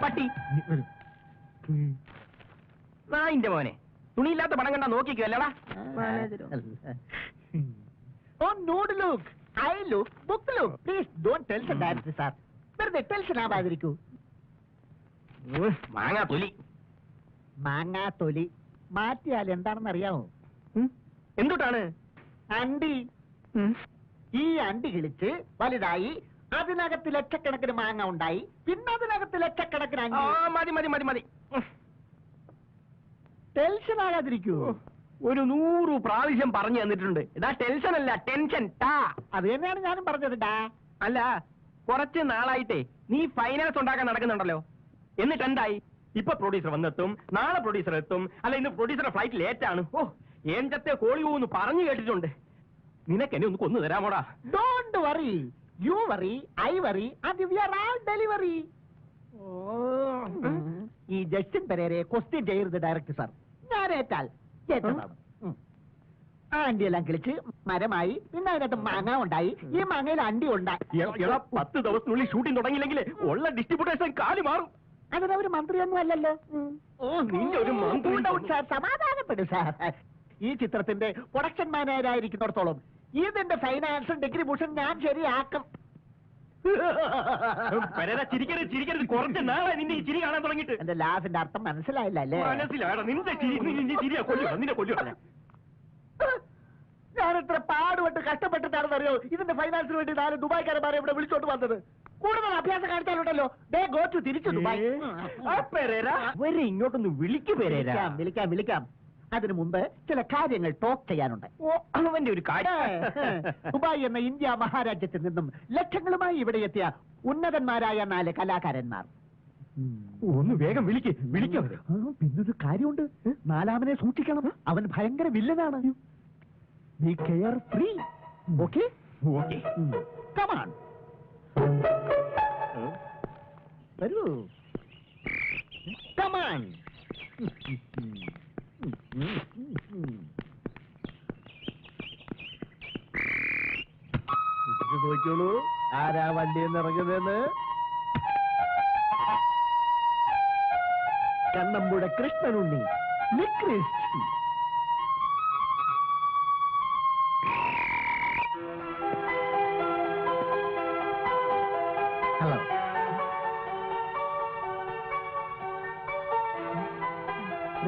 പട്ടി നായിന്റെ മോനെ തുണിയില്ലാത്ത പണം കണ്ടാ നോക്കിക്കല്ലടാ. Not look, I look, book look. Please don't tension director sir. വെറുതെ ടെൻഷൻ ആവാതിരിക്കൂ. മാങ്ങാ തൊലി. മാങ്ങാ തൊലി മാറ്റിയാൽ എന്താണെന്ന് അറിയാമോ? എന്തുട്ടാണ്? അണ്ടി. ഈ അണ്ടി കിളിച്ച് വലുതായി അതിനകത്ത് ലക്ഷക്കണക്കിന് മാങ്ങ ഉണ്ടായി, പിന്നെ അതിനകത്ത് ലക്ഷക്കണക്കിന് അണ്ടി. മതി മതി മതി മതി. ടെൻഷൻ ആകാതിരിക്കൂ. ഒരു 100 പ്രാവശ്യം പറഞ്ഞു തന്നിട്ടുണ്ട്. ഇതാ ടെൻഷൻ അല്ല, ടെൻഷൻ. അത് തന്നെയാണ് ഞാനും പറഞ്ഞത്. അല്ല, കുറച്ച് നാളായിട്ടേ നീ ഫൈനാൻസ് ഉണ്ടാക്കാൻ നടക്കുന്നുണ്ടല്ലോ. എന്നിട്ട് എന്തായി? ഇപ്പൊ പ്രൊഡ്യൂസർ വന്നെത്തും, നാളെ പ്രൊഡ്യൂസർ എത്തും, അല്ല ഇന്ന് പ്രൊഡ്യൂസറുടെ ഫ്ലൈറ്റ് ലേറ്റ് ആണ്. ഓ, ഏഞ്ചത്തെ കോളി പോകുന്നു പറഞ്ഞു കേട്ടിട്ടുണ്ട്. നിനക്ക് എന്നെ ഒന്ന് കൊന്നു തരാമോടാ? Don't worry, you worry, I worry, and we are all delivery. ഈ ജസ്റ്റിൻ പെരേരയെ ക്വസ്റ്റ്യൻ ചെയ്യരുത് ഡയറക്ടർ സാർ. ഞാൻ ഏറ്റാൽ ഏറ്റതാണ്. അണ്ടി എല്ലാം കിളിച്ച് മരമായി, പിന്നെ അതിനകത്ത് മാങ്ങ ഉണ്ടായി, ഈ മാങ്ങയിൽ അണ്ടി ഉണ്ടായി. 10 ദിവസത്തിനുള്ളിൽ ഷൂട്ടിംഗ് തുടങ്ങിയില്ലെങ്കിൽ ഉള്ള ഡിസ്ട്രിബ്യൂട്ടേഴ്സ് കാലി മാറും. അതിനൊരു മന്ത്രിയൊന്നും അല്ലല്ലോ. നിന്റെ ഒരു സാർ, സമാധാനപ്പെടും സാർ. ഈ ചിത്രത്തിന്റെ പ്രൊഡക്ഷൻ മാനേജരായിരിക്കുന്നിടത്തോളം ഇതിന്റെ ഫൈനാൻസും ഡിസ്ട്രിബ്യൂഷൻ ഞാൻ ശരിയാക്കും. ചിരിക്കരുത് ചിരിക്കരുത്. കുറച്ച് നാളെ നിന്റെ ഈ ചിരി കാണാൻ തുടങ്ങിയിട്ട്. എന്റെ ലാഫിന്റെ അർത്ഥം മനസ്സിലായില്ല അല്ലേ? മനസ്സിലാടാ. നിന്റെ ചിരിയാ കൊല്ലുക, നിന്നെ കൊല്ലുക. ഞാൻ എത്ര പാടുപെട്ട് കഷ്ടപ്പെട്ടിട്ടാണെന്നറിയോ ഇതിന്റെ ഫൈനാൻസിന് വേണ്ടി 4 ദുബായ്ക്കാരന്മാരെ ഇവിടെ വിളിച്ചോണ്ട് വന്നത്. കൂടുതൽ അഭ്യാസം കാണിച്ചാലുണ്ടല്ലോ തിരിച്ചു ദുബായ്. ഇങ്ങോട്ടൊന്ന് വിളിക്കു പേരേരാ. വിളിക്കാം വിളിക്കാം. അതിനു മുമ്പ് ചില കാര്യങ്ങൾ ടോക്ക് ചെയ്യാനുണ്ട്. അവന്റെ ഒരു കാര്യം. ദുബായ് എന്ന ഇന്ത്യ മഹാരാജ്യത്തിൽ നിന്നും ലക്ഷങ്ങളുമായി ഇവിടെ എത്തിയ ഉന്നതന്മാരായ 4 കലാകാരന്മാർ. ഒന്ന് വേഗം വിളിക്കാം. പിന്നൊരു കാര്യമുണ്ട്, 4-ാമനെ സൂക്ഷിക്കണം. അവൻ ഭയങ്കര വില്ലനാണ്. Be carefree. Okay? Okay. Come on. വരൂ. Come on. നോക്കിയോളൂ ആരാ വണ്ടിയിൽ ഇറങ്ങുന്നതെന്ന്. കണ്ണമ്പുഴ കൃഷ്ണനുണ്ണി, നിക്രിസ്റ്റ്.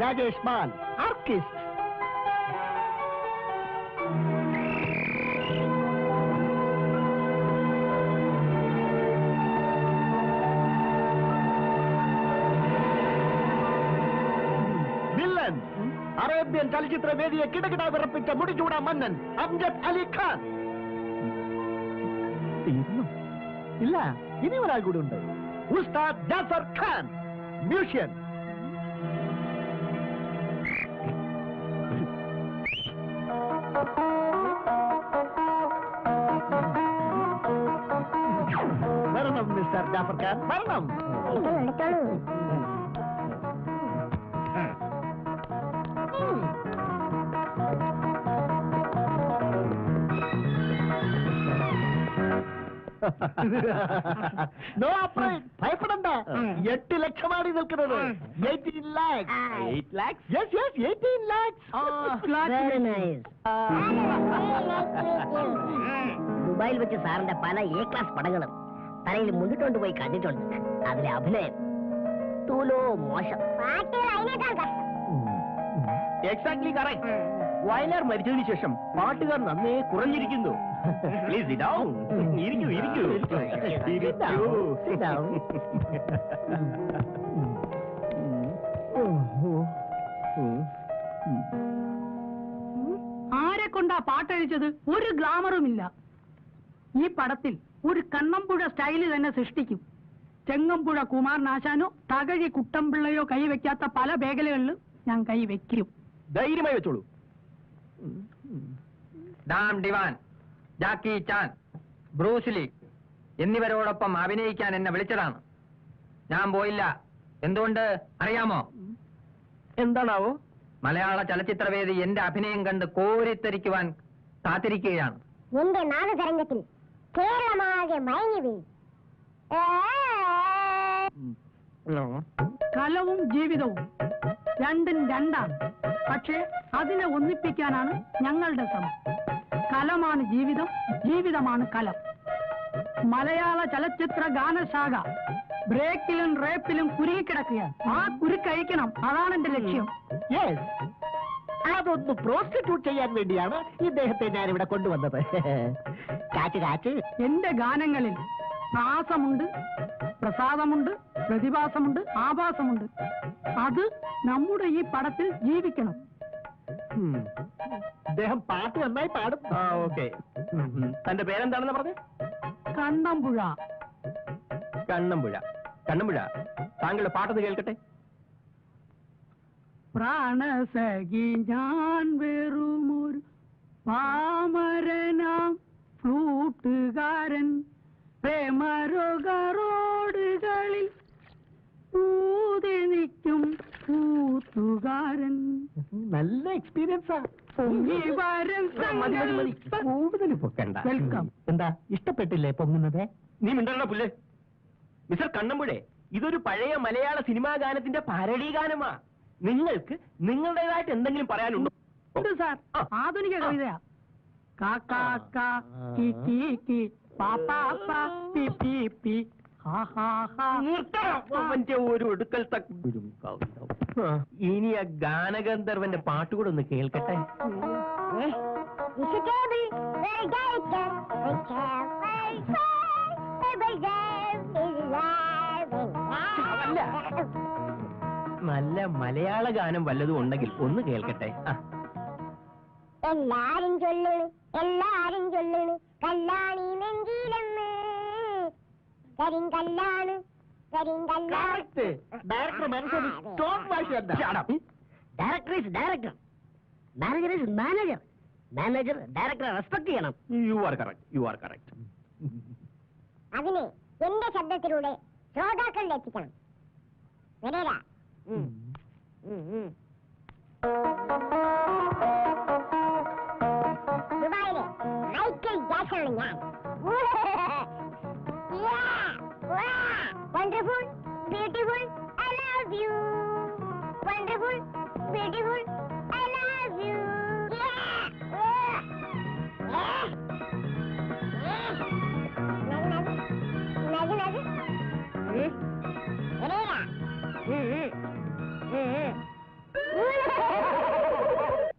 രാജേഷ് മാൻ, ആർക്കിസ്റ്റ്. വില്ലൻ, അറേബ്യൻ ചലച്ചിത്ര വേദിയെ കിടകിട വിറപ്പിച്ച മുടിചൂട മന്നൻ അംജദ് അലി ഖാൻ. ഇല്ല, ഇനി ഒരാൾ കൂടി ഉണ്ട്. ഉസ്താദ് ജാഫർ ഖാൻ, മ്യൂസിഷ്യൻ. വരണം മിസ്റ്റർ ജാഫർ ഖാൻ, വരണം. ഭയപ്പെടണ്ട. 8 ലക്ഷമാണ് നിൽക്കുന്നത്. 18 lakhs. 8 lakhs? Yes, yes, 18 lakhs. Very nice. ദുബായിൽ വെച്ച് സാറിന്റെ പല A ക്ലാസ് പടങ്ങളും തലയിൽ മുന്നിട്ടുകൊണ്ട് പോയി കണ്ടിട്ടുണ്ട്. അതിലെ അഭിനയം തൂലോ മോശം. Exactly correct. വയലാർ മരിച്ചതിന് ശേഷം പാട്ടുകാർ നന്നേ കുറഞ്ഞിരിക്കുന്നു. Please sit down. ഇരിക്കൂ. ആരെ കൊണ്ടാ പാട്ടഴിച്ചത്? ഒരു ഗ്ലാമറും ഇല്ല. ഈ പടത്തിൽ ഒരു കണ്ണമ്പുഴ സ്റ്റൈല് തന്നെ സൃഷ്ടിക്കും. ചെങ്ങമ്പുഴ കുമാരനാശാനോ തകഴി കുട്ടമ്പിള്ളയോ കൈവയ്ക്കാത്ത പല മേഖലകളിലും ഞാൻ കൈവയ്ക്കും. ധൈര്യമായി വെച്ചോളൂ. ഡാം ഡിവാൻ, ജാക്കി ചാൻ, ബ്രൂസ്ലി എന്നിവരോടൊപ്പം അഭിനയിക്കാൻ എന്നെ വിളിച്ചതാണ്. ഞാൻ പോയില്ല. എന്തുകൊണ്ട് അറിയാമോ? എന്താണാവോ? മലയാള ചലച്ചിത്രവേദി എന്റെ അഭിനയം കണ്ട് കോരിത്തരിക്കുവാൻ കാത്തിരിക്കുകയാണ്. എന്റെ നാദതരംഗത്തിൽ കേരളമാകെ മയങ്ങി വീഴും. കലവും ജീവിതവും രണ്ടും രണ്ടാണ്. പക്ഷേ അതിനെ ഒന്നിപ്പിക്കാനാണ് ഞങ്ങളുടെ ശ്രമം. കലമാണ് ജീവിതം, ജീവിതമാണ് കലം. മലയാള ചലച്ചിത്ര ഗാനശാഖ ബ്രേക്കിലും റേപ്പിലും കുരുങ്ങിക്കിടക്കുകയാണ്. ആ കുരുക്കഴിക്കണം, അതാണ് എന്റെ ലക്ഷ്യം. യെസ്, അതൊന്ന് പ്രോസ്റ്റിറ്റ്യൂട്ട് ചെയ്യാൻ വേണ്ടിയാണ് ഇദ്ദേഹത്തെ ഞാൻ ഇവിടെ കൊണ്ടുവന്നത്. കാറ്റ് കാറ്റ്. എന്റെ ഗാനങ്ങളിൽ പ്രാസമുണ്ട്, പ്രസാദമുണ്ട്, പ്രതിഭാസമുണ്ട്, ആഭാസമുണ്ട്. അത് നമ്മുടെ ഈ പടത്തിൽ ജീവിക്കണം. അദ്ദേഹം പാട്ട് നന്നായി പാടും. ഓക്കെ. തന്റെ പേരെന്താണെന്ന് പറഞ്ഞേ? കണ്ണമ്പുഴ. കണ്ണമ്പുഴ. കണ്ണമ്പുഴ, താങ്കളുടെ പാട്ടത് കേൾക്കട്ടെ. പ്രാണസഖി ഞാൻ വെറുമൊരു പാമരനാം ഫ്ലൂട്ടുകാരൻ, പ്രേമരോഗറോടുകളിൽ ഊതി നിൽക്കും കൂത്തുകാരൻ. നല്ല എക്സ്പീരിയൻസാ. കൂടുതൽ പൊക്കണ്ട. വെൽക്കം. എന്താ ഇഷ്ടപ്പെട്ടില്ലേ പൊങ്ങുന്നത്? നീ മിണ്ടണ്ട പുല്ല്. മിസ്റ്റർ കണ്ണമ്പുഴേ, ഇതൊരു പഴയ മലയാള സിനിമാ ഗാനത്തിന്റെ പാരഡി ഗാനമാ. നിങ്ങൾക്ക് നിങ്ങളുടേതായിട്ട് എന്തെങ്കിലും പറയാനുണ്ടോ? ഉണ്ട് സാർ, ആധുനിക കവിതയാ. കാ കാ കാ കി കി കി പാ പാ പാ പി പി പി ഹാ ഹാ ഹാ. അവന്റെ ഒരു ഒടുക്കൽ ഇനി ആ ഗാനഗന്ധർവന്റെ പാട്ടുകൂടെ ഒന്ന് കേൾക്കട്ടെ. അതല്ല, നല്ല മലയാള ഗാനം വല്ലതും ഉണ്ടെങ്കിൽ ഒന്ന് കേൾക്കട്ടെ. എല്ലാരും ചൊല്ലണ്, എല്ലാരും ചൊല്ലണ്, കല്ലാണി നെഞ്ചിലെന്ന്, കരിങ്കല്ലാണ്, കരിങ്കല്ലാണ്. ഡയറക്ടർ മനസ്സിൽ സ്റ്റോപ്പ് വായിച്ചു. Director is director, manager is manager. Manager ഡയറക്ടറെ റെസ്പെക്ട് ചെയ്യണം. You are correct, you are correct. അതിന് എന്റെ ശബ്ദത്തിലൂടെ ശ്രോതാക്കളിൽ എത്തിക്കണം. വരേരാ. ദുബായിലെ മൈക്കൽ ജാക്സണാണ് ഞാൻ. Wonderful, beautiful, I love you. Wonderful, beautiful, I love you.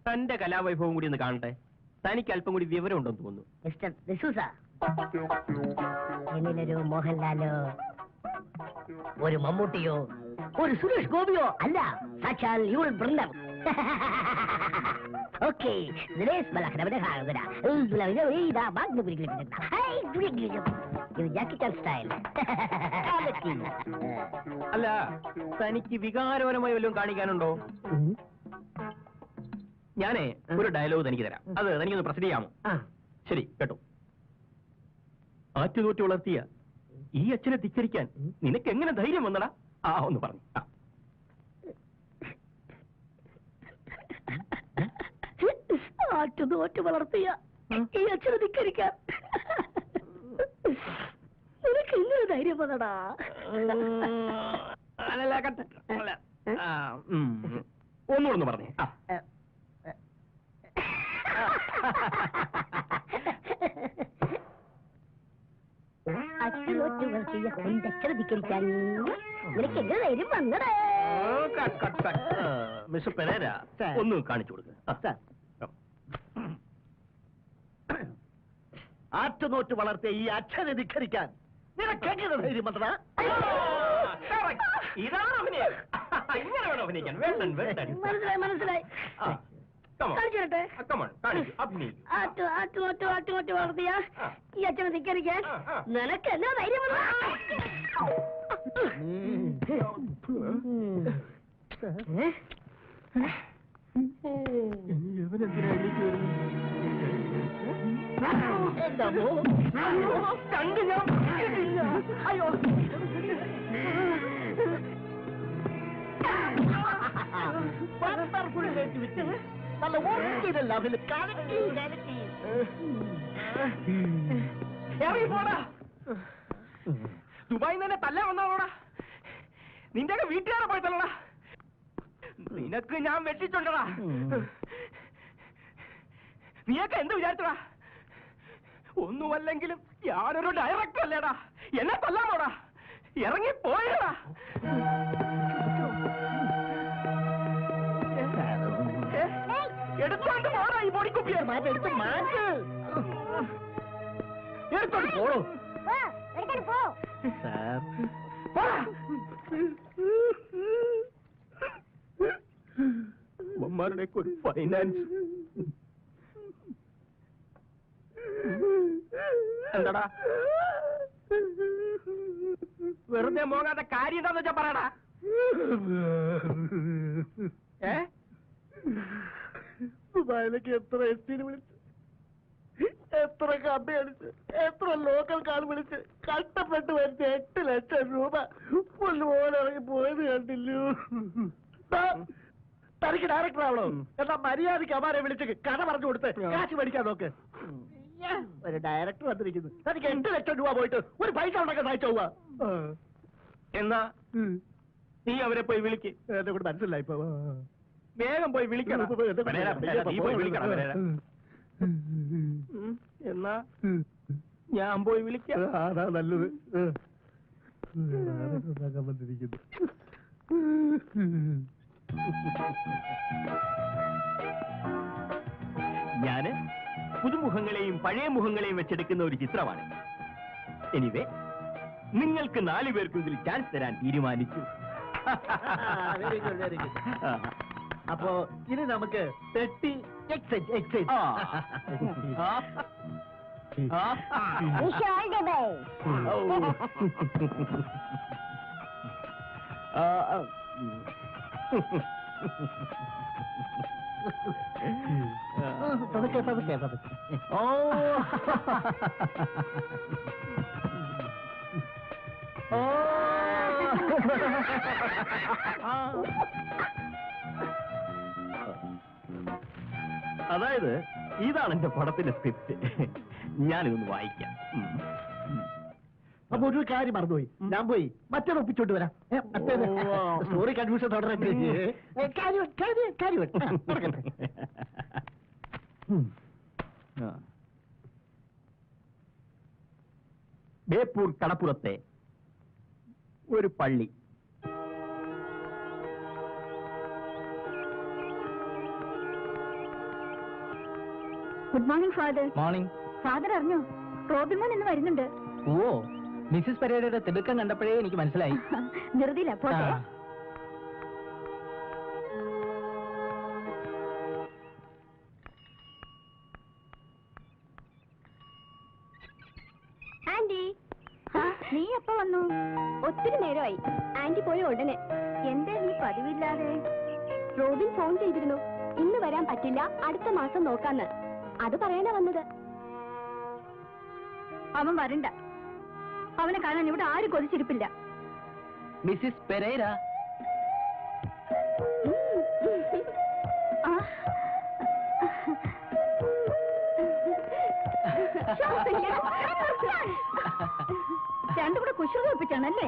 തന്റെ കലാവൈഭവം കൂടി ഒന്ന് കാണട്ടെ. തനിക്ക് അല്പം കൂടി വിവരം ഉണ്ടെന്ന് തോന്നുന്നു. മിസ്റ്റർ ഡിസൂസ, എന്നിലൊരു മോഹൻലാലോ, ഒരു മമ്മൂട്ടിയോ, ഒരു സുരേഷ് ഗോപിയോ അല്ല, സാക്ഷാൽ യൂൾ ബ്രണ്ടർ. ഓക്കെ, ഇത് ജാക്കി ചാൻ സ്റ്റൈൽ. അല്ല, തനിക്ക് വികാരപരമായി വല്ലതും കാണിക്കാനുണ്ടോ? ഞാനേ ഒരു ഡയലോഗ് തനിക്ക് തരാം, അത് തനിക്കൊന്ന് പ്രസന്റ് ചെയ്യാമോ? ശരി, കേട്ടോ. ആറ്റുതോറ്റ് വളർത്തിയ ഈ അച്ഛനെ ധിക്കരിക്കാൻ നിനക്ക് എങ്ങനെ ധൈര്യം വന്നടാ? ഒന്ന് പറഞ്ഞു. ആറ്റുതോറ്റ് വളർത്തിയ ഈ അച്ഛനെ ധിക്കരിക്കാൻ നിനക്ക് എങ്ങനെ ധൈര്യം വന്നടാ? ഒന്നുകൂടെ പറഞ്ഞേ. അച്ഛനോറ്റ് വളർത്തിയ എന്റെ അച്ഛനെ ധിക്കരിക്കാൻ നിനക്ക് എങ്ങനെ ധൈര്യം വന്നടാ? മിസ്റ്റർ പെരേര, ഒന്ന് കാണിച്ചു കൊടുക്കുക. ആറ്റുനോറ്റ് വളർത്തിയ ഈ അച്ഛനെ ധിക്കരിക്കാൻ നിനക്കെങ്ങനെ ധൈര്യം വന്നടാ? ഇതാണ് അഭിനയം. ഇങ്ങനെ വേണം അഭിനയിക്കാൻ. വേണ്ടൻ വേണ്ടൻ. മനസ്സിലായി മനസ്സിലായി. കാണിച്ചിരട്ടെ. ആറ്റുനോറ്റ് വളർത്തിയ ഈ അച്ഛനെ ധിക്കരിക്കാൻ നിനക്ക് എന്നാ ധൈര്യം വന്നടാ? കണ്ടു ഞാൻ. അയ്യോ, വണ്ടർഫുൾ വിറ്റ് നല്ല ഓർക്കിഡല്ല അതിൽ കലക്കി കലക്കി. ഇറങ്ങി പോടാ. ദുബായിൽ തന്നെ തല്ല വന്നോടാ. നിന്റെ വീട്ടുകാരെ പോയി തള്ളടാ. നിനക്ക് ഞാൻ വെട്ടിച്ചുണ്ടടാ. നീയൊക്കെ എന്ത് വിചാരിച്ചടാ? ഒന്നുമല്ലെങ്കിലും ഞാനൊരു ഡയറക്ടർ അല്ലേടാ. എന്നെ തല്ലാമോടാ? ഇറങ്ങി പോയടാ. എടുത്തോണ്ട് പോടാ ഈ പൊടിക്കുപ്പിയെ. എടുത്ത് മാറ്റ്. എടുത്തോണ്ട് പോടോ. പോ, എടുത്തോണ്ട് പോ. സാർ അമ്മമാരുടെ ഒരു ഫൈനാൻസ് എന്താടാ? വെറുതെ പോകാത്ത കാര്യം എന്താന്ന് വെച്ചാ പറയടാ. ദുബായിലേക്ക് എത്ര എസ്റ്റിന് വിളിച്ച്, എത്ര കമ്പി അടിച്ച്, എത്ര ലോക്കൽ കാൾ വിളിച്ച് കഷ്ടപ്പെട്ട് വരുന്ന 8 ലക്ഷം രൂപ പുല്ലുപോലെ ഇറങ്ങി പോയത് കണ്ടില്ലയോ? തനിക്ക് ഡയറക്ടർ ആവണോ? എന്നാ മര്യാദയ്ക്ക് അമാരെ വിളിച്ച് കഥ പറഞ്ഞു കൊടുത്ത് കാശ് മേടിക്കാൻ നോക്ക്. ഒരു ഡയറക്ടർ വന്നിരിക്കുന്നു. തനിക്ക് 8 ലക്ഷം രൂപ പോയിട്ട് ഒരു പൈസ ഉണ്ടാക്കാൻ സഹായിച്ചു പോവാ. എന്നാ നീ അവരെ പോയി വിളിക്ക്. എന്നെ കൂടെ മനസ്സിലായി ഇപ്പൊ. വേഗം പോയി വിളിക്കണം. നീ പോയി വിളിക്കണം വരേരാ. എന്നാ ഞാൻ പോയി വിളിക്കാം. അതാ നല്ലത്. വന്നിരിക്കുന്നു. ഞാന് പുതുമുഖങ്ങളെയും പഴയ മുഖങ്ങളെയും വെച്ചെടുക്കുന്ന ഒരു ചിത്രമാണ്. എനിവേ നിങ്ങൾക്ക് 4 പേർക്കും ഇതിൽ ചാൻസ് തരാൻ തീരുമാനിച്ചു. Very good, very good. അപ്പോ ഇനി നമുക്ക് പെട്ടി excite. Wish you all the best. പതുക്കെ. അതായത് ഇതാണ് എന്റെ പടത്തിന്റെ സ്ക്രിപ്റ്റ്. ഞാനിതൊന്ന് വായിക്കാം. അപ്പൊ ഒരു കാര്യം മറന്നുപോയി. ഞാൻ പോയി മറ്റേത് ഒപ്പിച്ചോണ്ട് വരാം. സ്റ്റോറി കൺഫ്യൂഷൻ തുടരട്ടെ. ബേപ്പൂർ കടപ്പുറത്തെ ഒരു പള്ളി. Good morning father. Morning. Father അറിഞ്ഞോ, റോബിമോൻ ഇന്ന് വരുന്നുണ്ട്. ഓ, മിസ്സിസ് പെരേരയുടെ തിടുക്കം കണ്ടപ്പോഴേ എനിക്ക് മനസ്സിലായി. ധൃതിയില്ല, പോട്ടെ. ആന്റി, നീ എപ്പോ വന്നു? ഒത്തിരി നേരമായി. ആന്റി പോയ ഉടനെ. എന്താ നീ പതിവില്ലാതെ? റോബിൻ ഫോൺ ചെയ്തിരുന്നു, ഇന്ന് വരാൻ പറ്റില്ല, അടുത്ത മാസം നോക്കാന്ന്. അത് പറയാനാ വന്നത്. അവൻ വരണ്ട. അവനെ കാണാൻ ഇവിടെ ആരും കൊതിച്ചിരിപ്പില്ല. Mrs Pereira. രണ്ടും കൂടെ കുശുകൾ ഒപ്പിച്ചാണല്ലേ?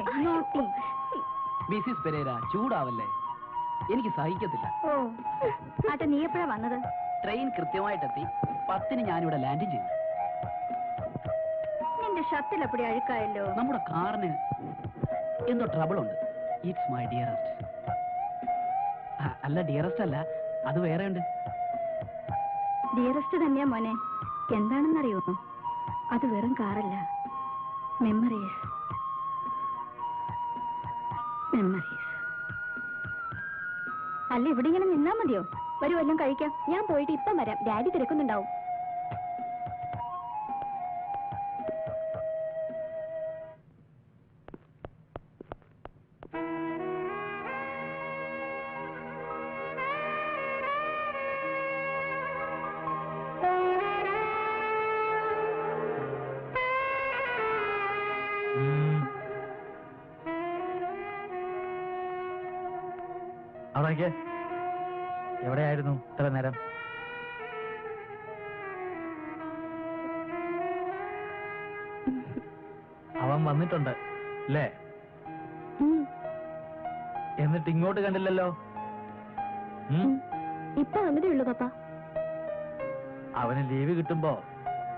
മിസ്സിസ് പെരേര ചൂടാവല്ലേ, എനിക്ക് സഹിക്കത്തില്ല. ഓ, ആട്ടെ, നീ എപ്പോഴാ വന്നത്? ട്രെയിൻ കൃത്യമായിട്ടെത്തി. 10-ന് ഞാനിവിടെ ലാൻഡ് ചെയ്തു. നിന്റെ ഷർട്ടിൽ എപ്പടി അഴുക്കായല്ലോ. നമ്മുടെ കാറിന് എന്തോ ട്രബിൾ ഉണ്ട്. It's my dearest. അല്ല, ഡിയറസ്റ്റ് അല്ല, അത് വേറെ ഉണ്ട്. ഡിയറസ്റ്റ് തന്നെയാ മോനെ. എന്താണെന്നറിയോ, അത് വെറും കാറല്ല, മെമ്മറീസ്. അല്ല, ഇവിടെ ഇങ്ങനെ നിന്നാ മതിയോ? വരൂ, വല്ലതും കഴിക്കാം. ഞാൻ പോയിട്ട് ഇപ്പം വരാം, ഡാഡി തിരക്കുന്നുണ്ടാവും. അവിടേക്ക് എവിടെയായിരുന്നു ഇത്ര നേരം? അവൻ വന്നിട്ടുണ്ട് അല്ലേ? എന്നിട്ട് ഇങ്ങോട്ട് കണ്ടില്ലല്ലോ. ഇപ്പൊ വന്നതേ ഉള്ളൂ പപ്പ. അവന് ലീവ് കിട്ടുമ്പോ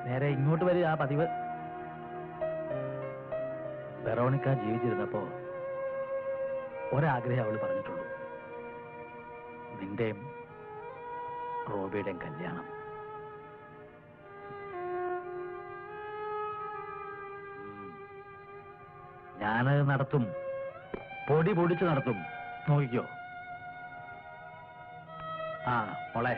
നേരെ ഇങ്ങോട്ട് വരിക ആ പതിവ്. വെറോണിക്ക ജീവിച്ചിരുന്നപ്പോ ഒരാഗ്രഹം അവള് പറഞ്ഞിട്ടുള്ളൂ, നിന്റെയും റോബിയുടെയും കല്യാണം. ഞാനത് നടത്തും, പൊടി പൊടിച്ച് നടത്തും, നോക്കിക്കോ. ആ മോളെ,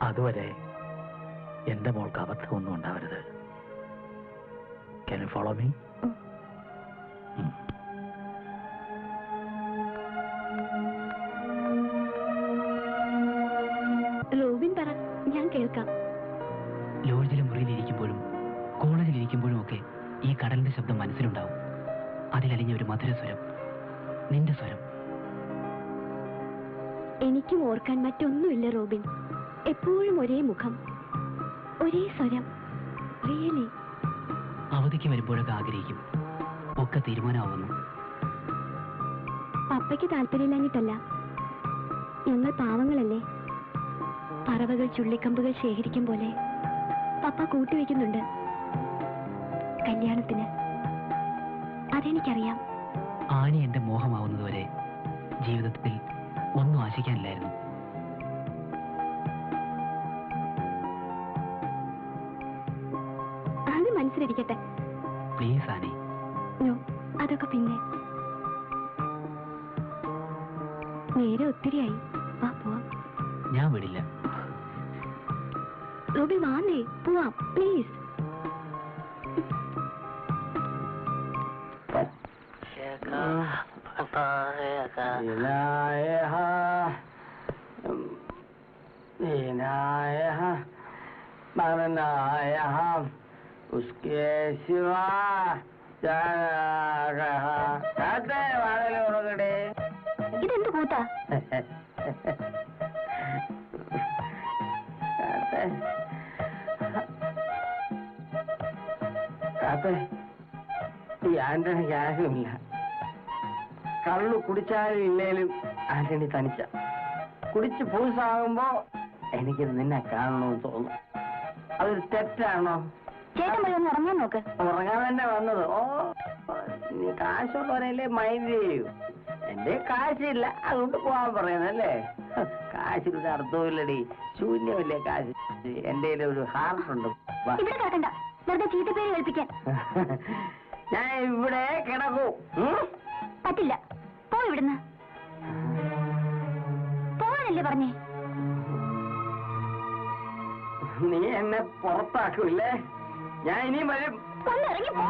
അതുവരെ എന്റെ മോൾക്ക് അബദ്ധമൊന്നും ഉണ്ടാവരുത്. Can you follow me? Robin പറ, ഞാൻ കേൾക്കാം. ലോഡ്ജിലെ മുറിയിലിരിക്കുമ്പോഴും കോളേജിലിരിക്കുമ്പോഴും ഒക്കെ ഈ കടലിന്റെ ശബ്ദം മനസ്സിലുണ്ടാവും. അതിലലിഞ്ഞ ഒരു മധുര സ്വരം, നിന്റെ സ്വരം. എനിക്കും ഓർക്കാൻ മറ്റൊന്നുമില്ല റോബിൻ. എപ്പോഴും ഒരേ മുഖം, ഒരേ സ്വരം. റിയലി. അവധിക്ക് വരുമ്പോഴൊക്കെ ആഗ്രഹിക്കും, ഒക്കെ തീരുമാനമാവുന്നു. പപ്പയ്ക്ക് താല്പര്യമില്ലാഞ്ഞിട്ടല്ല, ഞങ്ങൾ പാവങ്ങളല്ലേ. പറവകൾ ചുള്ളിക്കമ്പുകൾ ശേഖരിക്കും പോലെ പപ്പ കൂട്ടിവെക്കുന്നുണ്ട് കല്യാണത്തിന്. അതെനിക്കറിയാം. ആനി എന്റെ മോഹമാവുന്നതുവരെ ജീവിതത്തിൽ ഒന്നും ആശിക്കാനില്ലായിരുന്നു. അത് മനസ്സിലിരിക്കട്ടെ. Please Annie. നോ, അതൊക്കെ പിന്നെ. നേരെ ഒത്തിരിയായി, വാ പോവാം. ഞാൻ വിടില്ല. റോബിൻ വാന്നേ, പോവാം പ്ലീസ്. उसके सिवा ഇതെന്ത് കൂട്ടാ? ഈ ആന്റണിക്ക് ആരുമില്ല. കള്ളു കുടിച്ചാലും ഇല്ലേലും ആന്റണി തനിച്ച. കുടിച്ച് പൂസാകുമ്പോ എനിക്ക് നിന്നെ കാണണമെന്ന് തോന്നും. അതൊരു തെറ്റാണോ? ചേട്ടൻ പോയി ഒന്ന് ഉറങ്ങാൻ നോക്ക്. ഉറങ്ങാൻ തന്നെ വന്നത്. ഓ, നീ കാശുള്ളവരല്ലേ മൈൻഡ് ചെയ്യൂ. എന്റെ കാശില്ല, അതുകൊണ്ട് പോവാൻ പറയുന്നല്ലേ. കാശിലൊരു അർത്ഥമില്ലടി, ശൂന്യമല്ലേ കാശ്. എന്റെ ഒരു ഹാർട്ടുണ്ട്. ഇവിടെ കിടക്കണ്ട, വെറുതെ ചീത്തപ്പേര് കേൾപ്പിക്കാൻ. ഞാൻ ഇവിടെ കിടക്കൂ. പറ്റില്ല, പോ ഇവിടുന്ന്. പോവാനല്ലേ പറഞ്ഞേ? നീ എന്നെ പുറത്താക്കൂല്ലേ? ഞാൻ ഇനിയും വരും. ഒന്ന് ഇറങ്ങി പോ.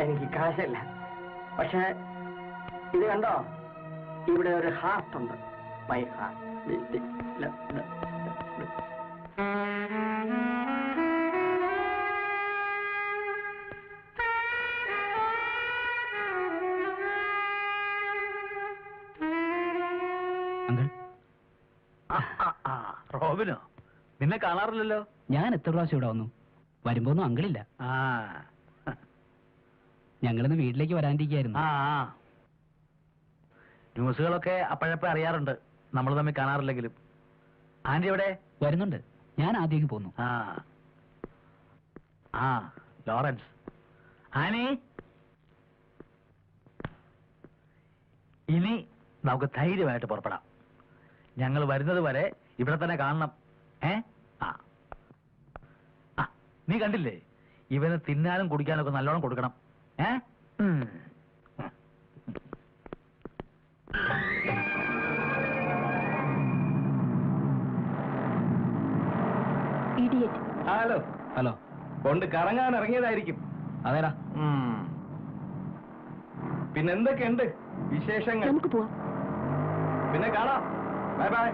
എനിക്ക് കാശല്ല, പക്ഷെ ഇത് കണ്ടോ, ഇവിടെ ഒരു ഹാർട്ട് ഉണ്ട്. My heart. റോബിനോ? നിന്നെ കാണാറില്ലല്ലോ. ഞാൻ എത്ര പ്രാവശ്യം ഇവിടെ വന്നു, വരുമ്പോന്നും അങ്കിളില്ല. ഞങ്ങളിന്ന് വീട്ടിലേക്ക് വരാണ്ടിരിക്കായിരുന്നു. ന്യൂസുകളൊക്കെ അപ്പോഴപ്പോ അറിയാറുണ്ട്, നമ്മൾ തമ്മിൽ കാണാറില്ലെങ്കിലും. ആന്റി എവിടെ? വരുന്നുണ്ട്, ഞാൻ ആദ്യം പോന്നു. ലോറൻസ്. ആനി, ഇനി നമുക്ക് ധൈര്യമായിട്ട് പുറപ്പെടാം. ഞങ്ങൾ വരുന്നത് വരെ ഇവിടെ തന്നെ കാണണം. നീ കണ്ടില്ലേ, ഇവന് തിന്നാനും കുടിക്കാനൊക്കെ നല്ലോണം കൊടുക്കണം. Hello hello. കൊണ്ട് കറങ്ങാൻ ഇറങ്ങിയതായിരിക്കും. അതേടാ. പിന്നെന്തൊക്കെയുണ്ട് വിശേഷങ്ങൾ? നമുക്ക് പോവാം. പിന്നെ കാണാം. Bye bye.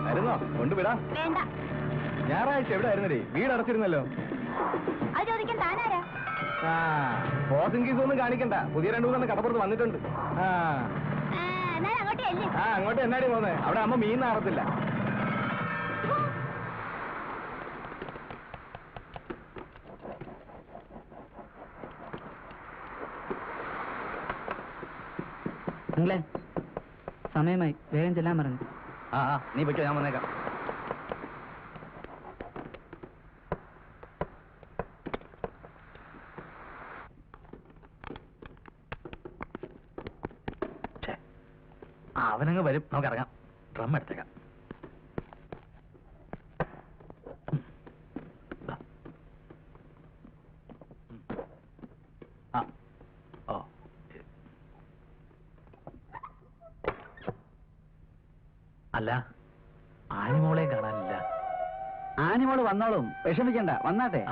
വരുന്നോ? കൊണ്ടുവിടാം. വേണ്ട. ഞായറാഴ്ച എവിടെ ആയിരുന്നേ? വീട് അടച്ചിരുന്നല്ലോ. അത് ചോദിക്കാൻ താനാരാ? പോസിംഗീസ് ഒന്നും കാണിക്കണ്ട, പുതിയ 2-3 കടപ്പുറത്ത് വന്നിട്ടുണ്ട്. അങ്ങോട്ടേ അങ്ങോട്ട് എന്നാടി പോന്നെ? അവിടെ അമ്മ മീൻ നാറത്തില്ല. നിങ്ങളെ സമയമായി, വേഗം ചെല്ലാൻ പറഞ്ഞു. നീ പറ്റോ, ഞാൻ വന്നേക്കാം. അവനങ്ങ് വരും, നമുക്ക് ഇറങ്ങാം. ഡ്രം എടുത്തേക്കാം. അല്ല, ആനിമോളെ കാണാനില്ല. ആനിമോള് വന്നോളും, വിഷമിക്കണ്ട, വന്നാട്ടെ.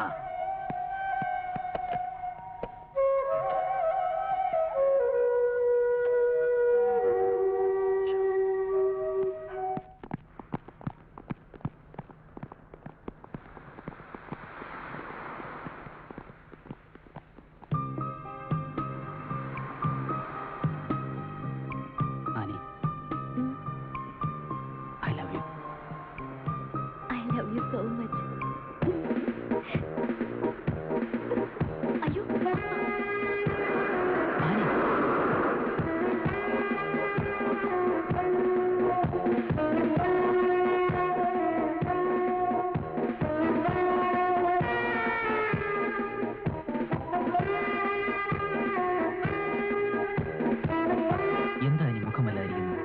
Annie, I love you. I love you so much. അയ്യോ ആനി, എന്താ ഇനി മുഖമല്ലായിരിക്കുന്നു?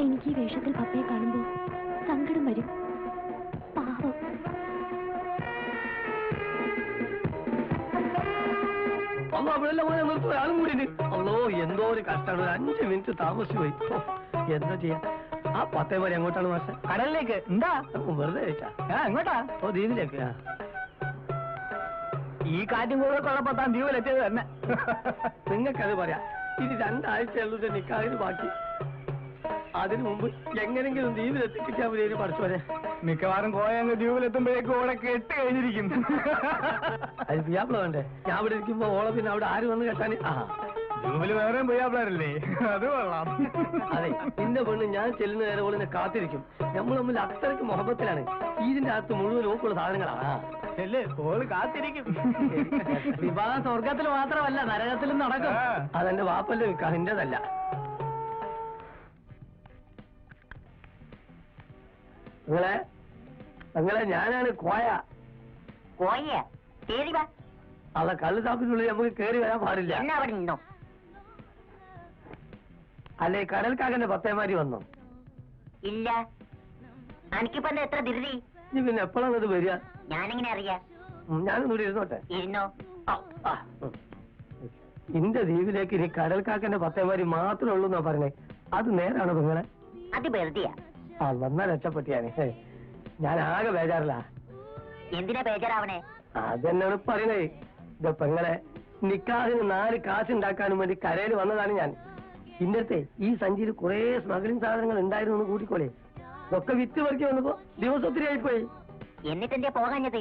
എനിക്ക് ഈ വേഷത്തിൽ പപ്പയെ കാണുമ്പോ സങ്കടം വരും. പാവം. ആളും കൂടി അല്ലോ, എന്തോ ഒരു കഷ്ടമാണ്. ഒരു 5 മിനിറ്റ് താമസിച്ചു പോയി. എന്താ ചെയ്യാ? ആ 10 വരെ എങ്ങോട്ടാണ് മാസ്റ്റർ? കടലിലേക്ക്. എന്താ വെറുതെ ചോദിച്ചാ? എങ്ങോട്ടാ? ഓ, ദ്വീപിലേക്ക്. ഈ കാറ്റും കൂടെ ഉള്ളപ്പോ താൻ ദ്വീപിലെത്തിയത് തന്നെ. നിങ്ങൾക്കത് പറയാം. ഇനി 2 ആഴ്ചയുള്ളത് നിക്കാഹിന് ബാക്കി. അതിനു മുമ്പ് എങ്ങനെങ്കിലും ദ്വീപിലെത്തിപ്പിക്കാൻ വേണ്ടി പഠിച്ചോരെ. മിക്കവാറും കോയങ്ങ് ദ്വീപിലെത്തുമ്പോഴേക്കും ഓളെ കെട്ട് കഴിഞ്ഞിരിക്കും. അത് പിയാപ്പിള വേണ്ടേ? ഞാൻ അവിടെ ഇരിക്കുമ്പോ ഓളെ പിന്നെ അവിടെ ആര് വന്ന് കെട്ടാൻ? ദ്വീപില് വേറെയും പോയാപ്പിളാരല്ലേ, അത് കൊള്ളാം. അതെ, നിന്റെ പെണ്ണ് ഞാൻ ചെല്ലുന്ന നേരം ഓളിനെ കാത്തിരിക്കും. നമ്മൾ തമ്മിൽ അത്രയ്ക്ക് മുഹബത്തിലാണ്. ഇതിന്റെ അകത്ത് മുഴുവൻ ഓക്കുള്ള സാധനങ്ങളാണ്. അല്ലേ, ഓള് കാത്തിരിക്കും. വിവാഹം സ്വർഗത്തിൽ മാത്രമല്ല, നരകത്തിലും നടക്കും. അതെന്റെ വാപ്പന്റെ നിക്കാഹിന്റേതല്ല. നിങ്ങളെ ഞാനാണ് കോയ. കോയ കേറി വാ. അത കള്ളു താപ്പിനുള്ളിൽ നമുക്ക് കയറി വരാൻ പാടില്ല. എന്നാ അവിടെ നിന്നോ. അല്ലെ, കടൽക്കാകന്റെ പത്തേമാരി വന്നോ? ഇല്ല, എനിക്കിപ്പോ എന്താ എത്ര ധൃതി? ഇനി പിന്നെ എപ്പോഴാണ് ഇത് വരിക? ഞാനെങ്ങനെ അറിയാ? ഞാനൊന്നുകൂടി ഇരുന്നോട്ടെ. ഇരുന്നോ. ഇന്റെ ദ്വീപിലേക്ക് ഇനി കടൽക്കാക്കന്റെ പത്തേമാരി മാത്രമേ ഉള്ളൂ എന്നാ പറഞ്ഞേ. അത് നേരാണോ നിങ്ങളെ? അത് വെറുതെയാ. വന്നാ രക്ഷപ്പെട്ടിയാണ്. ഞാൻ ആകെ ബേജാറില്ല. എന്തിനാ ബേജാറാവണേ? അതെന്നാണ് പറയണേ. ഇത് പെങ്ങളെ നിക്കാഹിന് 4 കാശ് ഉണ്ടാക്കാനും വേണ്ടി കരയിൽ വന്നതാണ് ഞാൻ. ഇന്നത്തെ ഈ സഞ്ചിയിൽ കുറെ സ്മഗ്ലിംഗ് സാധനങ്ങൾ ഉണ്ടായിരുന്നു എന്ന് കൂട്ടിക്കോളെ. ഇതൊക്കെ വിറ്റ് പറിക്കി വന്നപ്പോ ദിവസം ഒത്തിരി ആയിപ്പോയി. എന്നിട്ടെന്താ പോകാഞ്ഞത്?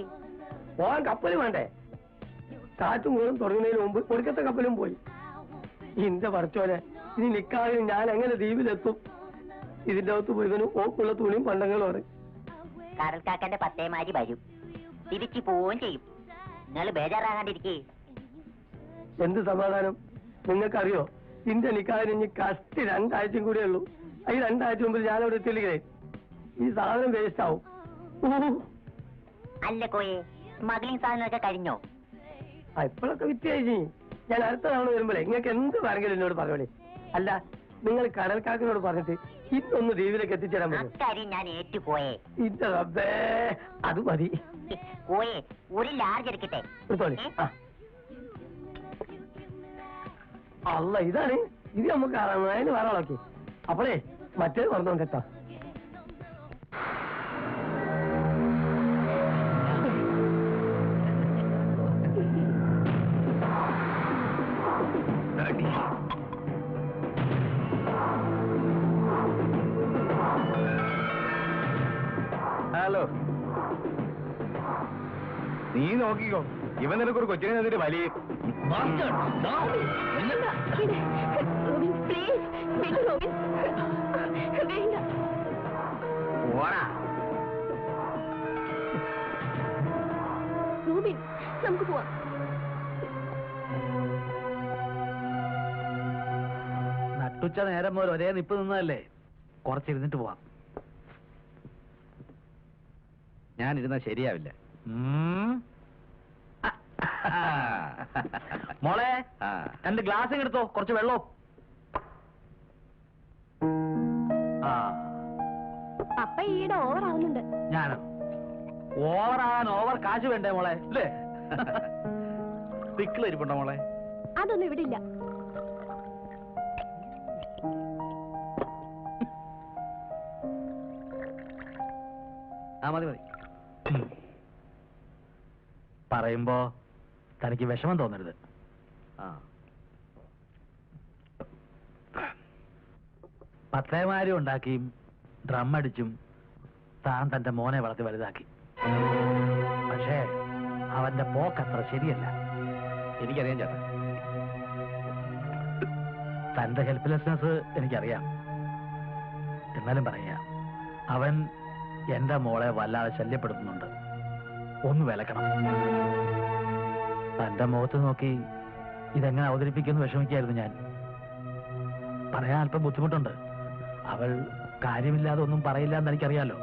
പോകാൻ കപ്പൽ വേണ്ടേ? കാറ്റും കൂടും തുടങ്ങുന്നതിന് മുമ്പ് ഒടുക്കത്തെ കപ്പലും പോയി. ഇന്റെ പറച്ചോനെ, ഇനി നിക്കാഹിന് ഞാൻ എങ്ങനെ ദ്വീപിലെത്തും? ഇതിന്റെ അകത്ത് മുഴുവനും ഓക്കുള്ള തുണിയും പണ്ടങ്ങളുമാണ്. കടൽക്കാക്കന്റെ പത്തേമാരി വരും, തിരിച്ചു പോവുകയും ചെയ്യും. നിങ്ങൾ ബേജാറാകാണ്ടിരിക്കേ. എന്ത് സമാധാനം? നിങ്ങൾക്കറിയോ, ഇന്റെ നിക്കാഹിന് ഇനി കഷ്ടി 2 ആഴ്ചയും കൂടെ ഉള്ളൂ. ഈ 2 ആഴ്ച മുമ്പിൽ ഞാനവിടെ എത്തിയില്ലേ, ഈ സാധനം വേസ്റ്റ് ആവും. അല്ല കോയെ, സ്മഗ്ലിംഗ് സാധനമൊക്കെ കഴിഞ്ഞോ? ഇപ്പോഴൊക്കെ വിറ്റ്. ഞാൻ അടുത്ത തവണ വരുമ്പോഴേ നിങ്ങൾക്ക് എന്ത് വേണമെങ്കിലും എന്നോട് പറയോളേ. അല്ല, നിങ്ങൾ കടൽക്കാക്കിനോട് പറഞ്ഞിട്ട് ഇന്നൊന്ന് ദ്വീപിലേക്ക് എത്തിച്ചേരാൻ പറ്റും? അക്കാര്യം ഞാൻ ഏറ്റു കോയെ. ഇന്റെ റബ്ബേ, അത് മതി. കോയെ, ഒരു ലാർജ് എടുക്കട്ടെ. എടുത്തോളി. അല്ല, ഇതാണ് ഇത്. നമുക്ക് അതിന് വേറെ ആളൊക്കെ. അപ്പോഴേ മറ്റേ പറഞ്ഞോ കേട്ടോ. ഹലോ, നീ നോക്കിക്കോ, ഇവൻ നിനക്കൊരു കൊച്ചിനെ തന്നിട്ട് വലിയ പ്ലീസ്, ഓടാ. നമുക്ക് പോവാം. നട്ടുച്ച നേരം മുതൽ ഒരേ നിപ്പ് നിന്നതല്ലേ, കുറച്ചിരുന്നിട്ട് പോവാം. ഞാനിരുന്ന ശരിയാവില്ല. മോളെ, ആ. 2 ഗ്ലാസ് എടുത്തോ, കുറച്ച് വെള്ളവും. അപ്പ ഈടെ ഓവർ ആവുന്നുണ്ട്. ഞാനോ? ഓവറാകാൻ ഓവർ കാശ് വേണ്ടേ മോളെ, അല്ലേ? പിക്കിൾ ഇരിപ്പുണ്ടോ മോളെ? അതൊന്നും ഇവിടെ ഇല്ല. മതി മതി. പറയുമ്പോ തനിക്ക് വിഷമം തോന്നരുത്. പത്തേമാരി ഉണ്ടാക്കിയും ഡ്രം അടിച്ചും താൻ തന്റെ മോനെ വളർത്തി വലുതാക്കി. പക്ഷേ അവന്റെ പോക്കത്ര ശരിയല്ല. എനിക്കറിയാം ചേട്ടാ. തന്റെ ഹെൽപ്ലെസ്നെസ് എനിക്കറിയാം. എന്നാലും പറയാ, അവൻ എന്റെ മോളെ വല്ലാതെ ശല്യപ്പെടുത്തുന്നുണ്ട്. ഒന്ന് വിലക്കണം. തന്റെ മുഖത്ത് നോക്കി ഇതെങ്ങനെ അവതരിപ്പിക്കുമെന്ന് വിഷമിക്കായിരുന്നു ഞാൻ. പറയാൻ അല്പം ബുദ്ധിമുട്ടുണ്ട്. അവൾ കാര്യമില്ലാതെ ഒന്നും പറയില്ല എന്ന് എനിക്കറിയാലോ.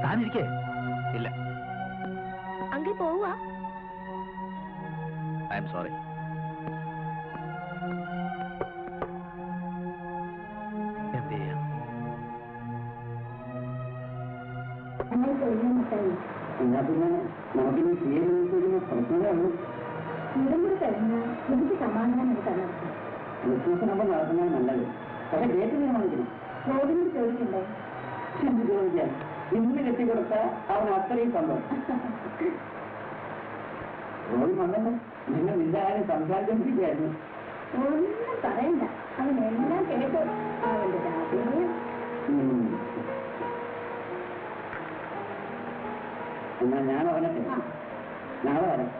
താനിരിക്കേ. ഇല്ല, അങ്കിൾ പോവാ. I am sorry. എന്ത് ചെയ്യാം? എന്നാ പിന്നെ നമുക്കിനി പ്രശ്നമേ ഇതും കൂടി കഴിഞ്ഞാൽ എനിക്ക് സമാധാനം തന്നിരിക്കും. ക്രിസ്മസ് നമ്മൾ നടത്തുന്നത് നല്ലത്. പക്ഷെ ഡേറ്റ് തീരുമാനിക്കണം. റോഡിനോട് ചോദിക്കണ്ടേ? എന്ത് ചോദിക്കാൻ? ഇന്ന് കെട്ടിക്കൊടുത്ത അവൻ അത്രയും സന്തോഷം. റോഡ് വന്നല്ലോ, നിങ്ങൾ നിന്റെ സംസാരിച്ചോണ്ടിരിക്കുകയായിരുന്നു. ഒന്നും പറയണ്ട, അവനെല്ലാം കേട്ടോ. അവന്റെ രാത്രിയും എന്നാ ഞാൻ അവനെ നാളെ വരാം.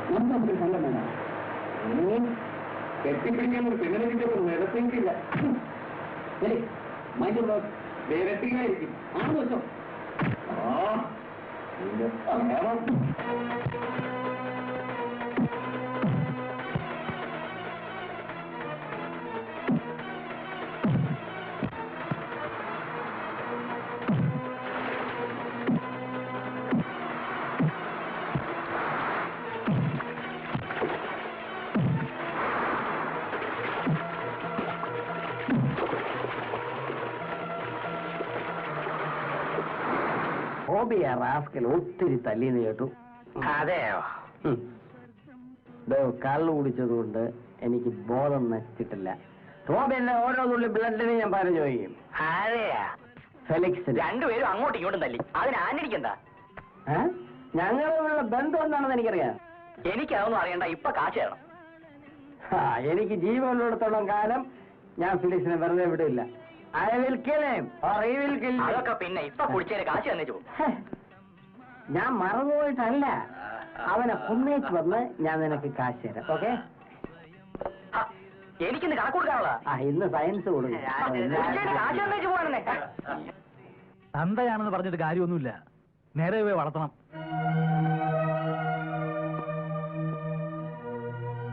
നമുക്ക് നല്ല വേണം കെട്ടിപ്പിടിക്കാൻ ഒരു പെണ്ണിനെ കിട്ടിയപ്പോൾ നിരത്തിയിട്ടില്ല. ശരി മൈൻഡ് വേരത്തിക്കായിരിക്കും ആണെന്ന് വെച്ചോ. ഹോബിയാ റാസ്കൽ ഒത്തിരി തല്ലിന്ന് കേട്ടു. അതെയോ? കള്ളു കുടിച്ചതുകൊണ്ട് എനിക്ക് ബോധം നശിച്ചിട്ടില്ല. റോബിന്റെ ഓരോ തുള്ളി ബ്ലഡിന് ഞാൻ പറഞ്ഞു ചോദിക്കും. അതെയാ? ഫെലിക്സ് രണ്ടുപേരും അങ്ങോട്ടും ഇങ്ങോട്ടും തല്ലി. അതിന് ആന്റണിക്കെന്താ? ഞങ്ങളുള്ള ബന്ധം എന്താണെന്ന് എനിക്കറിയാം. എനിക്കതൊന്നും അറിയണ്ട. ഇപ്പൊ കാശ് തരണം. എനിക്ക് ജീവനുള്ളിടത്തോളം കാലം ഞാൻ ഫിലിക്സിനെ വെറുതെ വിടില്ല. I will kill him or he will kill me. അതൊക്കെ പിന്നെ ഇപ്പൊ കുടിച്ചതിന് കാശ് തന്നേച്ചു. ഞാൻ മറന്നുപോയിട്ടല്ല, അവനെ കൊന്നേച്ച് വന്ന് ഞാൻ നിനക്ക് കാശ് തരാം. ഓക്കെ? എനിക്കിന്ന് കണക്ക് കൊടുക്കാനുള്ള ഇന്ന് സയൻസ് കൊടുക്കും. കാശ് തന്നേച്ചു പോകാനെന്നെ. തന്തയാണെന്ന് പറഞ്ഞിട്ട് കാര്യമൊന്നുമില്ല, നേരെ പോയി വളർത്തണം.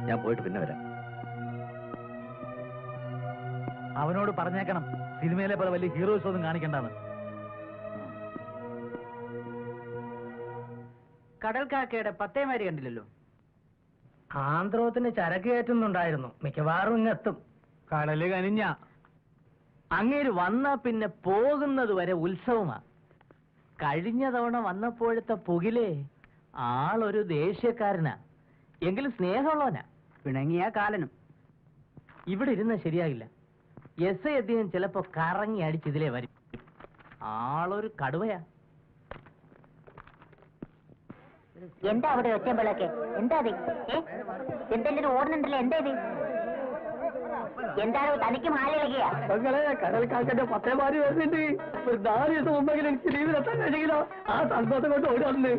ഞാൻ പോയിട്ട് പിന്നെ വരാം. അവനോട് പറഞ്ഞേക്കണം സിനിമയിലെ പോലെ വലിയ ഹീറോസ് ഒന്നും കാണിക്കണ്ടെന്ന്. കടൽക്കാക്കയുടെ പത്തേമാരി കണ്ടില്ലല്ലോ. ആന്ധ്രോത്തിന് ചരക്ക് കയറ്റുന്നുണ്ടായിരുന്നു. മിക്കവാറും ഇങ്ങെത്തും. കടല് കനിഞ്ഞ അങ്ങേര് വന്നാ പിന്നെ പോകുന്നത് വരെ ഉത്സവമാ. കഴിഞ്ഞ തവണ വന്നപ്പോഴത്തെ പുകിലേ ആളൊരു ദേഷ്യക്കാരനാ, എങ്കിലും സ്നേഹമുള്ളവനാ. പിണങ്ങിയ കാലനും. ഇവിടെ ഇരുന്ന ശരിയാകില്ല. എസ് ഐ അദ്ദേഹം ചിലപ്പോ കറങ്ങി അടിച്ചിതിലേ വരും. ആളൊരു കടുവയാ. എന്താ അവിടെ ഒറ്റമ്പളൊക്കെ? എന്താ എന്തെങ്കിലും ഓടുന്നുണ്ടല്ലോ? എന്താ ഇത്? എന്താണോ തനിക്ക് മാലയിളകിയ? കടൽക്കാക്കന്റെ പത്തേമാരി വരുന്നുണ്ട്. ഒരു 4 ദിവസം മുമ്പെങ്കിലും എനിക്ക് ലീവിലെത്താൻ കഴിഞ്ഞെങ്കിലോ ആ സന്തോഷം കൊണ്ട് ഓടുന്നു.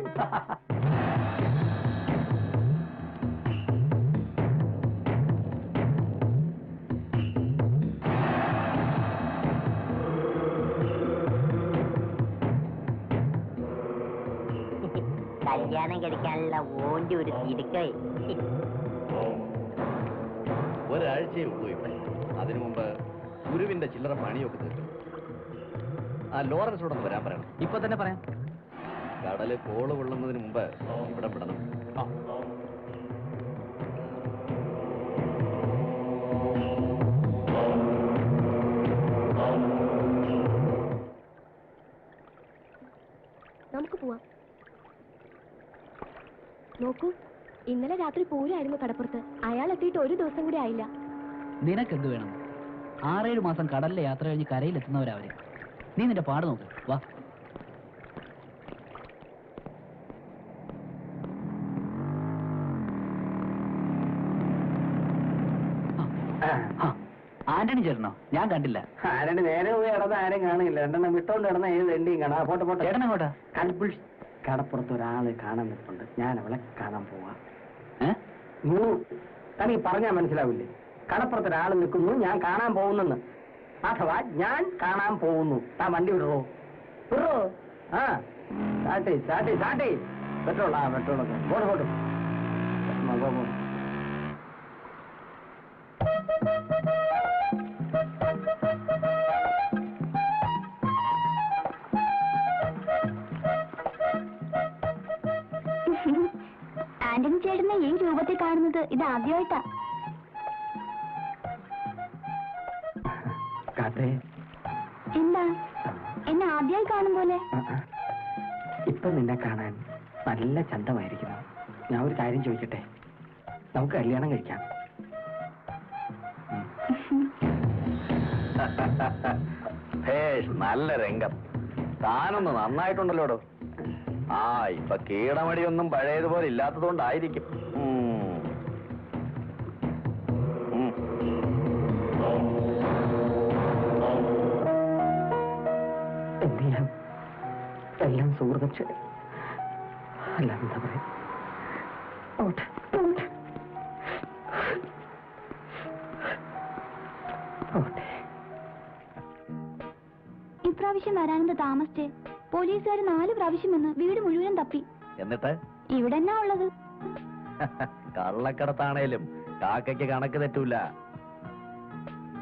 കല്യാണം കഴിക്കാനുള്ള ഓന്റെ ഒരു തിടുക്കേ. ഒരാഴ്ചയേ ഉള്ളൂ ഇവിടെ. അതിനു മുമ്പ് ഗുരുവിന്റെ ചില്ലറ പണിയൊക്കെ തീർക്കും. ആ ലോറൻസോടൊന്ന് വരാൻ പറയണം. ഇപ്പൊ തന്നെ പറയാം. കടല് കോള് കൊള്ളുന്നതിന് മുമ്പ് ഇവിടെ വിടണം. നമുക്ക് പോവാം. നോക്കൂ, ഇന്നലെ രാത്രി പൂരമായിരുന്നു കടപ്പുറത്ത്. അയാൾ എത്തിയിട്ട് ഒരു ദിവസം കൂടി ആയില്ല. നിനക്കെന്ത് വേണം? 6-7 മാസം കടലിലെ യാത്ര കഴിഞ്ഞ് കരയിലെത്തുന്നവരവര്. നീ നിന്റെ പാട് നോക്ക്. വാ. ആന്റണി ചേട്ടനോ? ഞാൻ കണ്ടില്ല. ആരണ്ട് നേരെ പോയി നടന്ന ആരും കാണില്ല. രണ്ടെണ്ണം വിട്ടോണ്ട് നടന്ന ഏത് എണ്ടിയും കാണാം. പോട്ടെ പോട്ടെ. ചേട്ടനെങ്ങോട്ടാ? കടപ്പുറത്ത് ഒരാള് കാണാൻ നിൽപ്പുണ്ട്. ഞാൻ അവളെ കാണാൻ പോവാ. തനിക്ക് പറഞ്ഞാൽ മനസ്സിലാവില്ലേ? കടപ്പുറത്ത് ഒരാൾ നിൽക്കുന്നു, ഞാൻ കാണാൻ പോകുന്നെന്ന്. അഥവാ ഞാൻ കാണാൻ പോകുന്നു. താൻ വണ്ടി വിടറോ? വിടറോ? ആ സ്റ്റാർട്ട്. പെട്രോളാ പെട്രോളൊക്കെ. പോട്ട് പോട്ട്. ആന്റണി ചേട്ടനെ ഈ രൂപത്തിൽ കാണുന്നത് ഇത് ആദ്യമായിട്ടാ. എന്താ എന്നെ ആദ്യമായി കാണും പോലെ? ഇപ്പൊ നിന്നെ കാണാൻ നല്ല ചന്തമായിരിക്കുന്നു. ഞാൻ ഒരു കാര്യം ചോദിക്കട്ടെ? നമുക്ക് കല്യാണം കഴിക്കാം. നല്ല രംഗം. താനൊന്ന് നന്നായിട്ടുണ്ടല്ലോടോ. ഇപ്പൊ കീടമടിയൊന്നും പഴയതുപോലെ ഇല്ലാത്തതുകൊണ്ടായിരിക്കും. എന്ത് ചെയ്യാം? എല്ലാം സുഹൃതക്ഷ. അല്ല എന്താ പറയാ, ഇപ്രാവശ്യം വരാനെന്ത് താമസിച്ചേ? പോലീസുകാർ 4 പ്രാവശ്യം വന്ന് വീട് മുഴുവൻ തപ്പി. എന്നിട്ട് ഇവിടെ എന്നാ ഉള്ളത്? കള്ളക്കടത്താണേലും കാക്കയ്ക്ക് കണക്ക് തെറ്റൂല.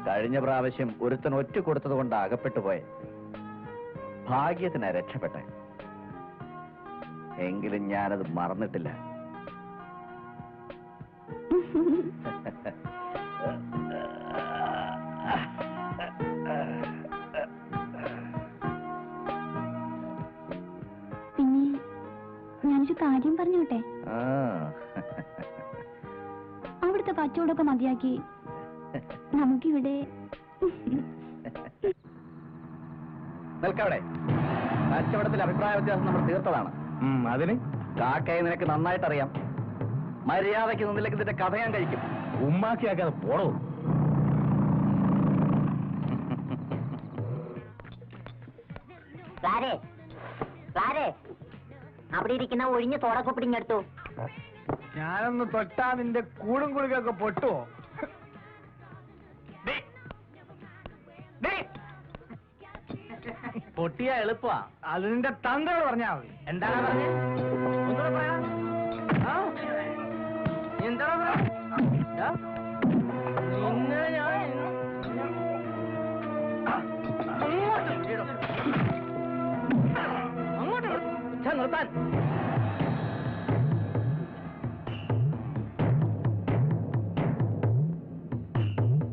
കഴിഞ്ഞ പ്രാവശ്യം ഒരുത്തൻ ഒറ്റ കൊടുത്തത് കൊണ്ട് അകപ്പെട്ടു പോയെ. ഭാഗ്യത്തിനാ രക്ഷപ്പെട്ടെ. എങ്കിലും ഞാനത് മറന്നിട്ടില്ല. പിന്നെ ഞാനൊരു കാര്യം പറഞ്ഞോട്ടെ. അവിടുത്തെ കച്ചവടമൊക്കെ മതിയാക്കി നമുക്കിവിടെ നിൽക്കവിടെ. കച്ചവടത്തിൽ അഭിപ്രായ വ്യത്യാസം നമ്മൾ തീർത്തതാണ്. അതിന് കാക്കയെ നിനക്ക് നന്നായിട്ടറിയാം. മര്യാദയ്ക്ക് നിന്നില്ലെങ്കിൽ ഇതിന്റെ കഥ ഞാൻ കഴിക്കും. ഉമ്മാക്കിയാക്കാതെ പോടോ. അവിടെ ഇരിക്കുന്ന ഒഴിഞ്ഞ തോടൊക്കെ പിടിഞ്ഞെടുത്തു. ഞാനൊന്ന് തൊട്ടാ നിന്റെ കൂടും കുളിക്കൊക്കെ പൊട്ടുവോ? പൊട്ടിയ എളുപ്പമാ. അത് നിന്റെ തന്തയോട് പറഞ്ഞാ മതി. എന്താണ് പറഞ്ഞത്? ഒന്നുകൂടെ പറയാ. എന്താണ് പറയാ? നിന്നെ ഞാൻ അങ്ങോട്ട് നിർത്താൻ.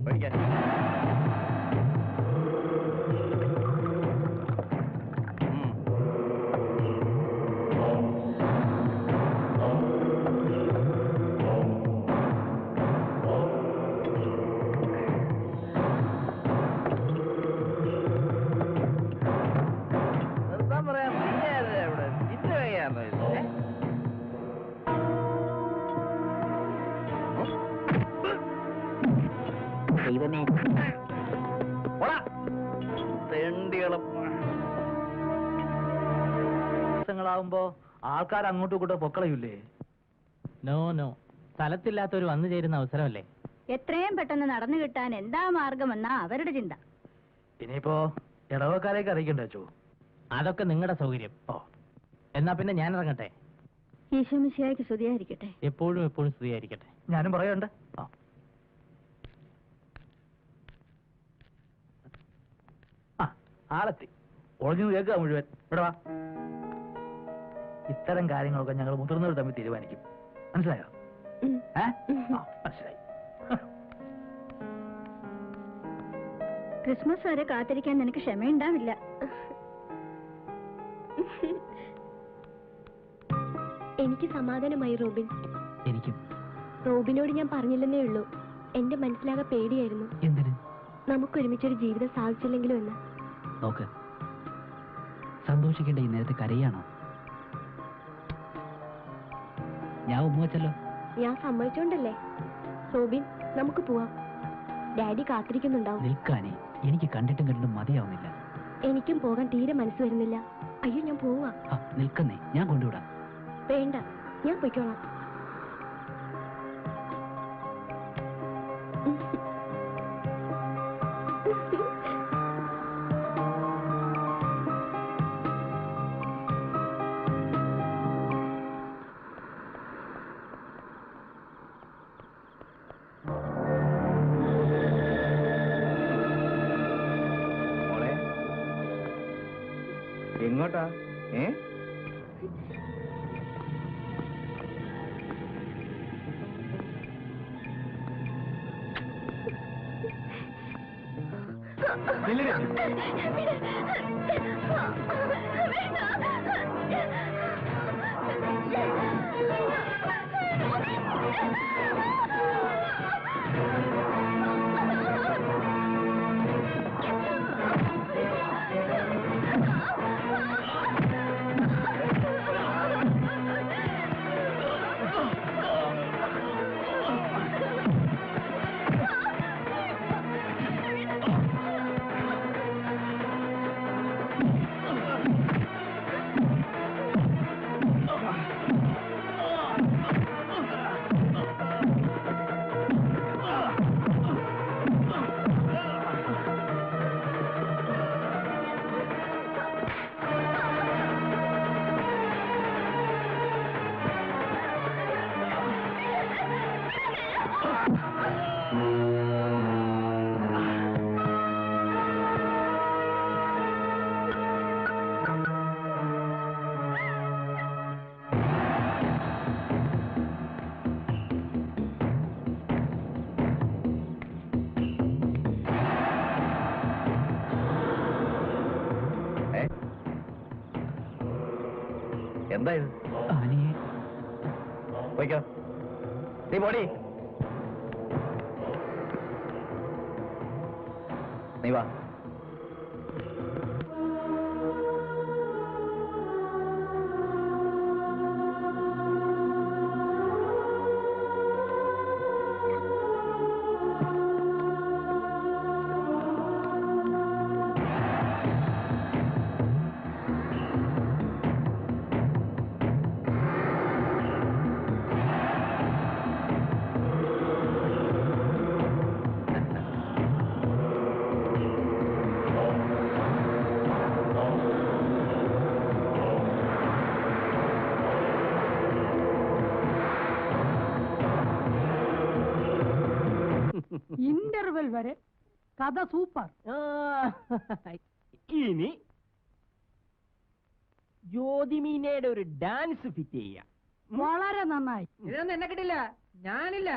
പഠിക്കാൻ ദൈവമേ, ദിവസങ്ങളാവുമ്പോ ആൾക്കാർ അങ്ങോട്ടും ഇങ്ങോട്ടും പൊക്കളയൂലേ? നോ നോ, സ്ഥലത്തില്ലാത്തവർ വന്നു ചേരുന്ന അവസരമല്ലേ. എത്രയും പെട്ടെന്ന് നടന്നു കിട്ടാൻ എന്താ മാർഗമെന്നാ അവരുടെ ചിന്ത. ഇനിയിപ്പോ ഇടവക്കാരേക്ക് അറിയിക്കണ്ട വെച്ചു. അതൊക്കെ നിങ്ങളുടെ സൗകര്യം. എന്നാ പിന്നെ ഞാൻ ഇറങ്ങട്ടെ. ഈശോ മിശിഹായ്ക്ക് സ്തുതിയായിരിക്കട്ടെ. എപ്പോഴും എപ്പോഴും സ്തുതിയായിരിക്കട്ടെ. ഞാനും പറയണ്ട്. ആളെത്തി. ഒളിഞ്ഞു കേൾക്കുക മുഴുവൻ. ഇവിടെ വാ. ഇത്തരം കാര്യങ്ങളൊക്കെ ഞങ്ങൾ മുതിർന്നവർ തമ്മിൽ തീരുമാനിക്കും. മനസ്സിലായോ? മനസ്സിലായി. ക്രിസ്മസ് വരെ കാത്തിരിക്കാൻ നിനക്ക് ക്ഷമയുണ്ടാവില്ല. എനിക്ക് സമാധാനമായി റോബിൻ. എനിക്കും. റോബിനോട് ഞാൻ പറഞ്ഞില്ലെന്നേ ഉള്ളൂ. എന്റെ മനസ്സിലാകെ പേടിയായിരുന്നു. എന്തിന്? നമുക്കൊരുമിച്ചൊരു ജീവിതം സാധിച്ചില്ലെങ്കിലും എന്ന്. നോക്ക്, സന്തോഷിക്കേണ്ട ഈ നേരത്തെ കരയാണോ? ഞാൻ ഉമ്മ വെച്ചല്ലോ. ഞാൻ സമ്മതിച്ചോണ്ടല്ലേ. റോബിൻ, നമുക്ക് പോവാം. ഡാഡി കാത്തിരിക്കുന്നുണ്ടാവും. നിൽക്കാനേ എനിക്ക് കണ്ടിട്ടും മതിയാവുന്നില്ല. എനിക്കും പോകാൻ തീരെ മനസ്സ് വരുന്നില്ല. അയ്യോ, ഞാൻ പോവാ. നിൽക്കുന്നേ, ഞാൻ കൊണ്ടുവിടാം. വേണ്ട, ഞാൻ പൊയ്ക്കോളാം. എങ്ങോട്ടാ? എന്തായത്? ആനയെ പോയിക്കോ, നീ പോടി. നീ വാ. ഇന്റർവെൽ വരെ കഥ സൂപ്പർ. ഇനി ജ്യോതിമീനയുടെ ഒരു ഡാൻസ് ഫിറ്റ് ചെയ്യാം. വളരെ നന്നായി. ഇതൊന്നും എന്നെ കിട്ടില്ല, ഞാനില്ല.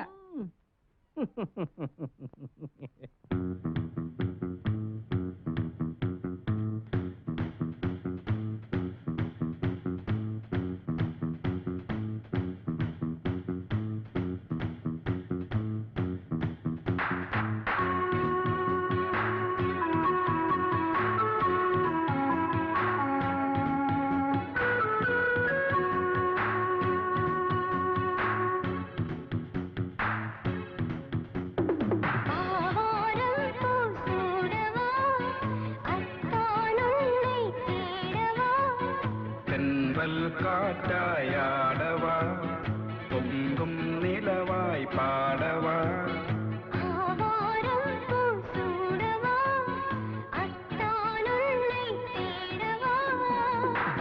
കാറ്റായാടവാ പൊങ്കും നിലവായി പാടവാ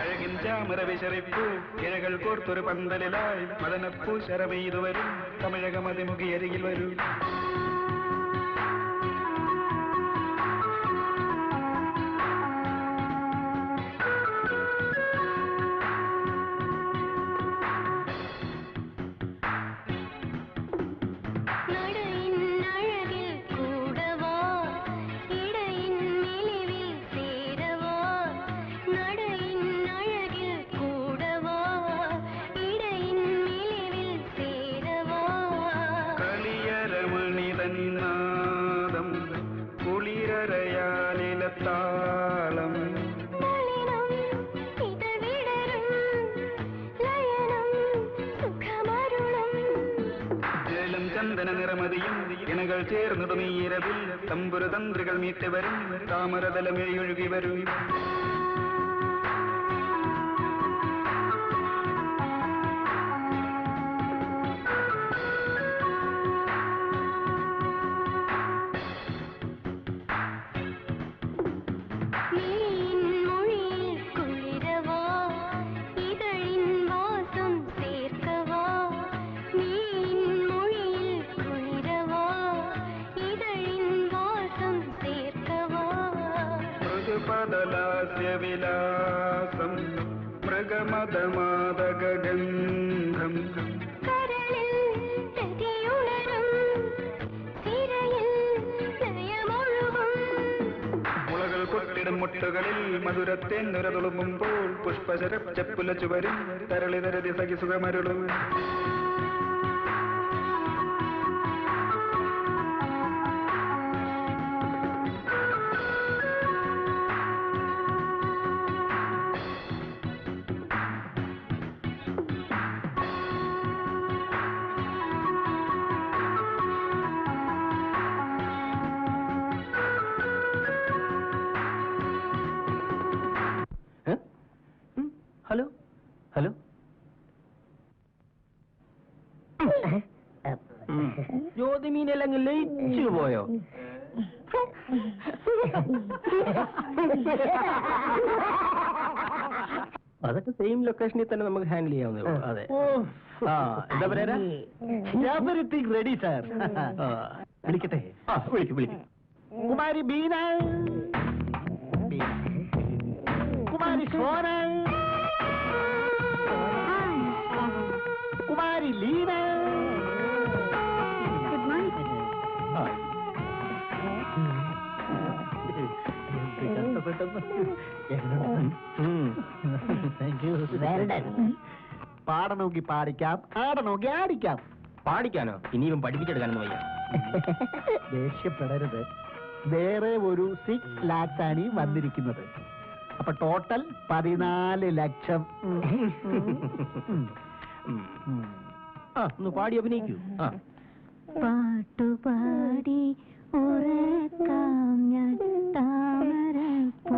അഴകിൻ ചാമര വിശറിപ്പൂ ഇഴകൾ കോർത്തൊരു പന്തലിലായി മദനപ്പൂ ശരമെയ്തു വരും തമിഴക മതിമുഖി അരികിൽ വരും. താളം ജലം ചന്ദന നിറമതിയും ഇണകൾ ചേർന്നതും ഈ ഇരവിൽ തമ്പുരു തന്ത്രികൾ മീറ്റ് വരും താമരതലമേയൊഴുകി വരും. വിലാസം മൃഗമതമാതകഗന്ധം മുളകൾ കൊട്ടിടും മുട്ടുകളിൽ മധുരത്തേൻ നുരതുളുമ്പുമ്പോൾ പുഷ്പശര ചെപ്പുലച്ചു വരും തരളിതരതി സഖി സുഖമരുളും. ഹലോ ഹലോ ജ്യോതിമീനെല്ലാം ലയിച്ചു പോയോ? അതൊക്കെ സെയിം ലൊക്കേഷനിൽ തന്നെ നമുക്ക് ഹാൻഡിൽ ചെയ്യാവുന്നേ ഉള്ളൂ. അതെ. ആ എന്താ പറയാ, എവരിത്തിങ് റെഡി സാർ. വിളിക്കട്ടെ? ആ വിളിക്കും വിളിക്കും. കുമാരി ബീന, കുമാരി സോന, കുമാരി ലീന. Good morning. കഷ്ടപ്പെട്ട പാടണമെങ്കിൽ പാടിക്കാം, ആടണമെങ്കിൽ ആടിക്കാം. പാടിക്കാനോ? ഇനിയും പഠിപ്പിച്ചെടുക്കാനൊന്നും വയ്യ. ദേഷ്യപ്പെടരുത്. വേറെ ഒരു 6 lakhs ആണ് ഈ വന്നിരിക്കുന്നത്. അപ്പൊ ടോട്ടൽ 14 ലക്ഷം. ഒന്ന് പാടി അഭിനയിക്കൂ. പാട്ടുപാടി ഉറക്കാം ഞാൻ താമരപ്പൂമ്പൈതലേ.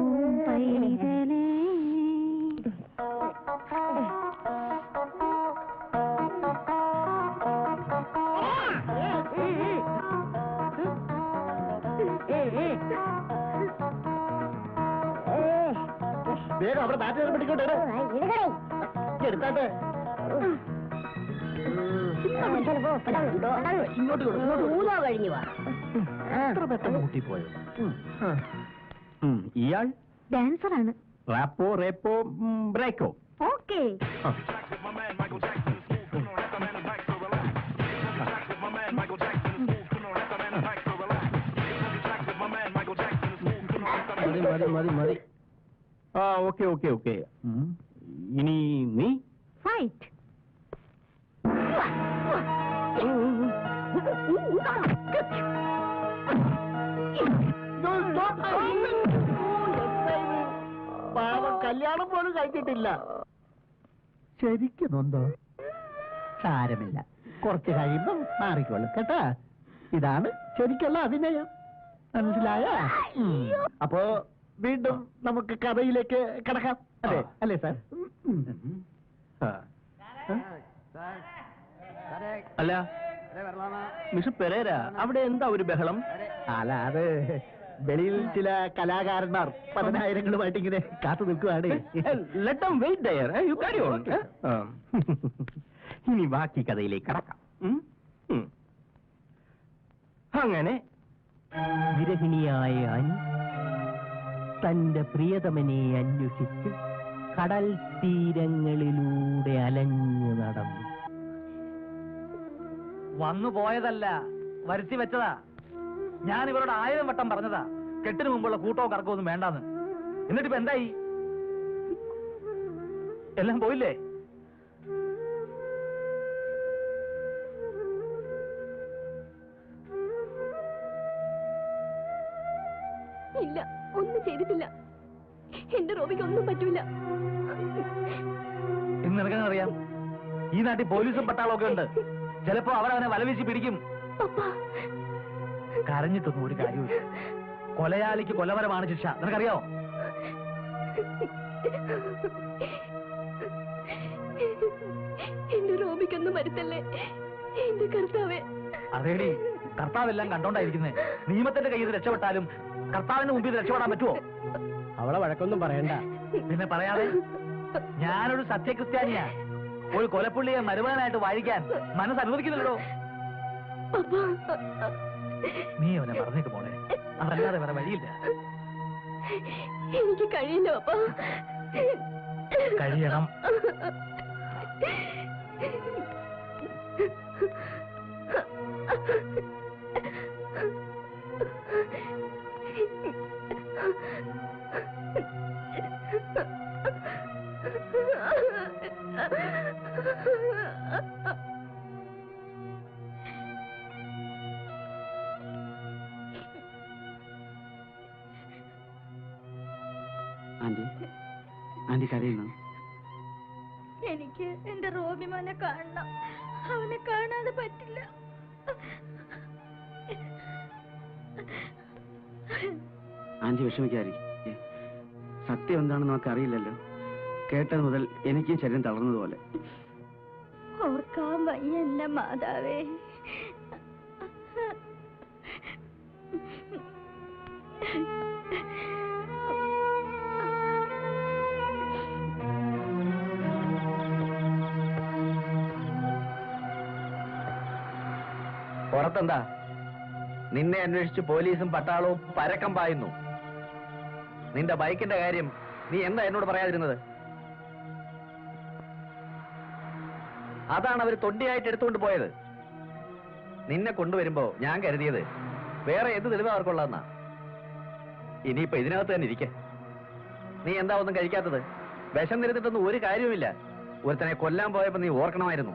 വേഗം അവിടെ ബാറ്റ് പിടിക്കോട്ടെ, എടുത്താട്ടെ. എത്ര പെട്ടെന്ന് കൂട്ടിപ്പോയോ? ഇയാൾ ഡാൻസറാണ്. റാപ്പോ റേപ്പോ ബ്രേക്കോ? ഓക്കേ. മതി. ആ, ഓക്കെ. ഇനി നീ ഫൈറ്റ്. പാവം കല്യാണം പോലും കഴിച്ചിട്ടില്ല. ശരിക്കുന്നുണ്ടോ? സാരമില്ല, കുറച്ച് കഴിയുമ്പം മാറിക്കോളും കേട്ടാ. ഇതാണ് ശരിക്കുള്ള അഭിനയം, മനസ്സിലായ? അപ്പോ വീണ്ടും നമുക്ക് കഥയിലേക്ക് കിടക്കാം, അല്ലേ? അല്ലേ സാർ? അല്ല മിസ്റ്റർ പെരേര, അവിടെ എന്താ ഒരു ബഹളം? അല്ല, അത് വെളിയിൽ ചില കലാകാരന്മാർ 10,000-ങ്ങളുമായിട്ട് ഇങ്ങനെ കാത്തു നിൽക്കുവാണ്. Let them wait there. You carry on. ഇനി ബാക്കി കഥയിലേക്ക് കടക്കാം. അങ്ങനെ വിരഹിണിയായ അനി തന്റെ പ്രിയതമനെ അന്വേഷിച്ച് കടൽ തീരങ്ങളിലൂടെ അലഞ്ഞു നടന്നു. വന്നു പോയതല്ല, വരുത്തി വെച്ചതാ. ഞാൻ ഇവരോട് 1000 വട്ടം പറഞ്ഞതാ കെട്ടിന് മുമ്പുള്ള കൂട്ടവും കറക്കവും ഒന്നും വേണ്ടാന്ന്. എന്നിട്ടിപ്പോ എന്തായി? എല്ലാം പോയില്ലേ? ഇല്ല, ഒന്നും ചെയ്തിട്ടില്ല. എന്റെ റോബിക്ക് ഒന്നും പറ്റൂല. ഇന്ന് നിനക്കെങ്ങനെ അറിയാം? ഈ നാട്ടിൽ പോലീസും പട്ടാളവും ഒക്കെ ഉണ്ട്. ചിലപ്പോ അവരവനെ വലവീശി പിടിക്കും. കരഞ്ഞിട്ടൊന്നും ഒരു കാര്യമില്ല. കൊലയാളിക്ക് കൊലപരമാണ് ശിക്ഷ, നിനക്കറിയാമോ? എന്റെ റോബിക്കൊന്നും വരുത്തല്ലേ എന്റെ കർത്താവേ. അതേടി, കർത്താവെല്ലാം കണ്ടോണ്ടായിരിക്കുന്നേ. നിയമത്തിന്റെ കയ്യിൽ നിന്ന് രക്ഷപ്പെട്ടാലും കർത്താവിന്റെ മുമ്പിൽ നിന്ന് രക്ഷപ്പെടാൻ പറ്റുമോ? അവളെ വഴക്കൊന്നും പറയണ്ട. പിന്നെ പറയാതെ. ഞാനൊരു സത്യക്രിസ്ത്യാനിയാ. ഒരു കൊലപ്പുള്ളിയെ മരുമകനായിട്ട് വാഴിക്കാൻ മനസ്സ് അനുവദിക്കുന്നില്ലല്ലോ. നീ അവനെ പറഞ്ഞേക്ക് മോളെ, അതല്ലാതെ വേറെ വഴിയില്ല. എനിക്ക് കഴിയില്ല അപ്പാ. കഴിയണം. ആന്റി കരയുന്നു. എനിക്ക് എന്റെ റോബിമോനെ കാണണം. അവനെ കാണാതെ പറ്റില്ല. ആന്റി വിഷമിക്കാരി. സത്യം എന്താണെന്ന് നമുക്ക് അറിയില്ലല്ലോ. കേട്ടത് മുതൽ എനിക്കും ശരീരം തളർന്നതുപോലെ. ഓർക്കാൻ വയ്യ എന്റെ മാതാവേ. പുറത്തെന്താ? നിന്നെ അന്വേഷിച്ച് പോലീസും പട്ടാളവും പരക്കം പായുന്നു. നിന്റെ ബൈക്കിന്റെ കാര്യം നീ എന്താ എന്നോട് പറയാതിരുന്നത്? അതാണ് അവർ തൊണ്ടിയായിട്ട് എടുത്തുകൊണ്ട് പോയത്. നിന്നെ കൊണ്ടുവരുമ്പോ ഞാൻ കരുതിയത് വേറെ എന്ത് തെളിവ് അവർക്കുള്ളതെന്നാ. ഇനിയിപ്പോ ഇതിനകത്ത് തന്നെ ഇരിക്കെ. നീ എന്താ ഒന്നും കഴിക്കാത്തത്? വിഷം നിരുത്തിട്ടൊന്നും ഒരു കാര്യവുമില്ല. ഒരുത്തനെ കൊല്ലാൻ പോയപ്പോ നീ ഓർക്കണമായിരുന്നു.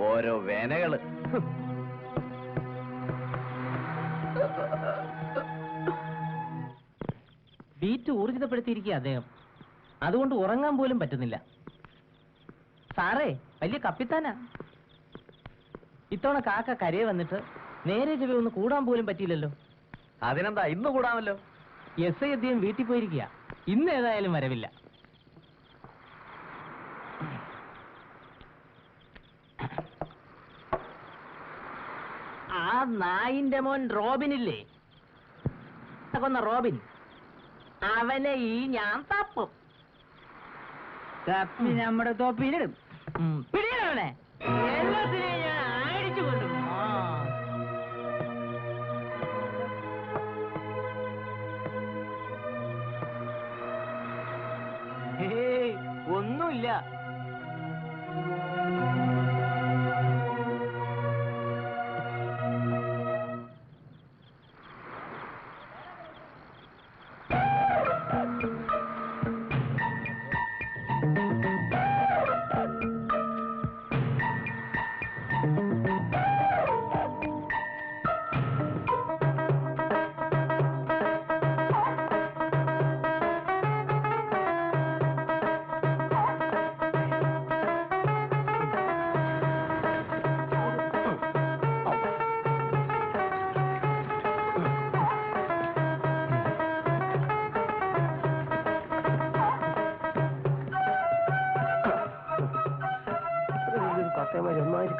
ഓരോ വേനകള്. ബീറ്റ് ഊർജിതപ്പെടുത്തിയിരിക്കുക അദ്ദേഹം. അതുകൊണ്ട് ഉറങ്ങാൻ പോലും പറ്റുന്നില്ല. സാറേ വലിയ കപ്പിത്താനാ. ഇത്തവണ കാക്ക കരയെ വന്നിട്ട് നേരെ ചെവി ഒന്ന് കൂടാൻ പോലും പറ്റിയില്ലല്ലോ. അതിനെന്താ, ഇന്ന് കൂടാമല്ലോ. എസ് ഐ അദ്ദേഹം വീട്ടിൽ പോയിരിക്കുക. ഇന്ന് ഏതായാലും വരവില്ല. ആ നായിന്റെ മോൻ റോബിനില്ലേ, കൊന്ന റോബിൻ, അവനെ ഈ ഞാൻ തപ്പും. തപ്പി നമ്മുടെ തൊപ്പിയിലിടും. പിടിയവനെ എല്ലാത്തിനെയും ഞാൻ അടിച്ചു കൊണ്ടും. ഒന്നുമില്ല.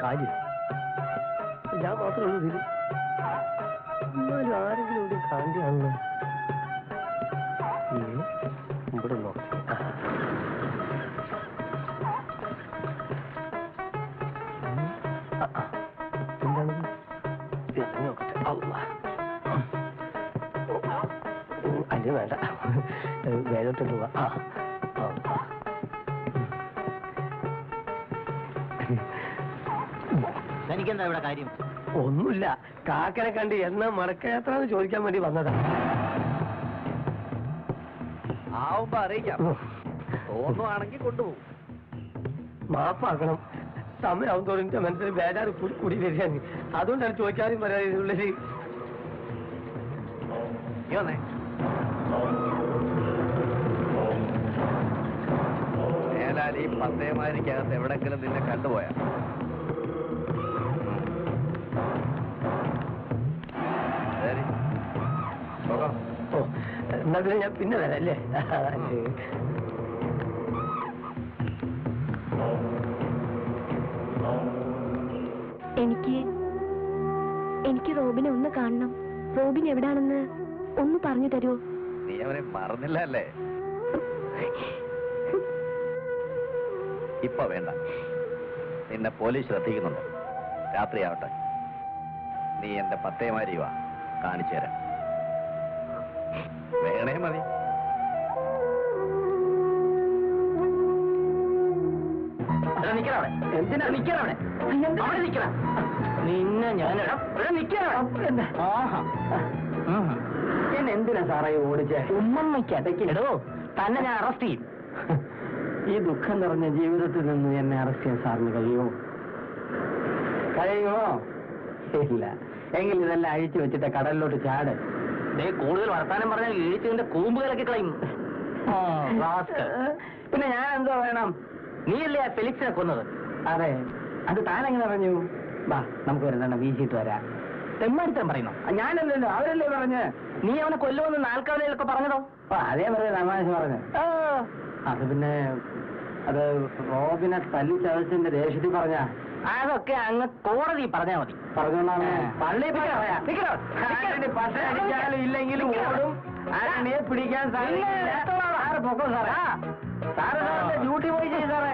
കാര്യം ഞാൻ മാത്രമേ ഉള്ളൂ ഇതിൽ. എന്നാലും ആരെങ്കിലും ഇവിടെ കാണ്ടിയാണല്ലോ. ഇവിടെ നോക്കി എന്താണ് നോക്കട്ടെ. അല്ലേ വേണ്ട, വേഗോട്ട് പോവാ. എനിക്കെന്താ ഇവിടെ കാര്യം? ഒന്നുമില്ല, കാക്കനെ കണ്ട് എന്നാ മടക്കയാത്ര എന്ന് ചോദിക്കാൻ വേണ്ടി വന്നതാ. ആവുമ്പോ അറിയിക്കാം. തോന്നുവാണെങ്കിൽ കൊണ്ടുപോകും. മാപ്പാക്കണം, സമയമാവും തോറും എന്റെ മനസ്സിൽ ബേജാറ് കൂടി വരികയാണ്. അതുകൊണ്ടാണ് ചോദിക്കാനും പറയാം ഉള്ളില്. മേലാൽ ഈ പത്തേമാരിക്കകത്ത് എവിടെങ്കിലും നിന്നെ കണ്ടുപോയാ എന്നാ പിന്നെ ഞാൻ പിന്നെ വരാം അല്ലേ? എനിക്ക് റോബിനെ ഒന്ന് കാണണം. റോബിൻ എവിടാണെന്ന് ഒന്ന് പറഞ്ഞു തരുമോ? നീ അവനെ മറന്നില്ല അല്ലേ? ഇപ്പൊ വേണ്ട, നിന്നെ പോലീസ് ശ്രദ്ധിക്കുന്നുണ്ട്. രാത്രിയാവട്ടെ, നീ എന്റെ പത്തേമാരി വാ, കാണിച്ചു തരാം. വേണേ മതി. എന്തിനാ നിക്കണവിടെ? നിന്നെ ഞാൻ എന്നെ എന്തിനാ സാറേ ഓടിച്ചേ? ഉമ്മയ്ക്കടക്കിടോ തന്നെ ഞാൻ അറസ്റ്റ് ചെയ്യും. ഈ ദുഃഖം നിറഞ്ഞ ജീവിതത്തിൽ നിന്ന് എന്നെ അറസ്റ്റ് ചെയ്യാൻ സാറിന് കഴിയുമോ? ഇല്ല. എങ്കിൽ ഇതെല്ലാം അഴിച്ചു വെച്ചിട്ട് കടലിലോട്ട് ചാട്. കൂടുതൽ വർത്താനം പറഞ്ഞാൽ ഇഴിച്ചതിന്റെ കൂമ്പുകളൊക്കെ കളയും. പിന്നെ ഞാൻ എന്തോ വേണം? നീയല്ലേ ആ ഫെലിക്സിനെ കൊന്നത്? അതെ. അത് താനെങ്ങനെ പറഞ്ഞു? വാ, നമുക്ക് ഒരെണ്ണം വീശിയിട്ട് വരാം. തെമ്മാടിത്തരം പറയുന്നു. ഞാനല്ലല്ലോ, അവരല്ലേ പറഞ്ഞ്. നീ അവനെ കൊല്ലുമെന്ന് നാൽക്കാലൊക്കെ പറഞ്ഞതോ? അതേ പറഞ്ഞ തമാശ പറഞ്ഞു. അത് പിന്നെ അത് റോബിനെ തല്ലിച്ചതച്ചതിന്റെ ദേഷ്യത്തിൽ പറഞ്ഞ അതൊക്കെ അങ്ങ് കോടതി പറഞ്ഞാ മതി. പറഞ്ഞോണ്ടാണ് പള്ളി പട്ട അടിച്ചാലും ഇല്ലെങ്കിലും ഓടും. ആരെ പിടിക്കാൻ സാറ് പൊക്കോ സാറേ. സാറ് സാറിന്റെ ഡ്യൂട്ടി പോയി ചെയ്യും സാറേ.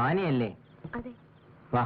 ആനയല്ലേ? അതെ. വാ.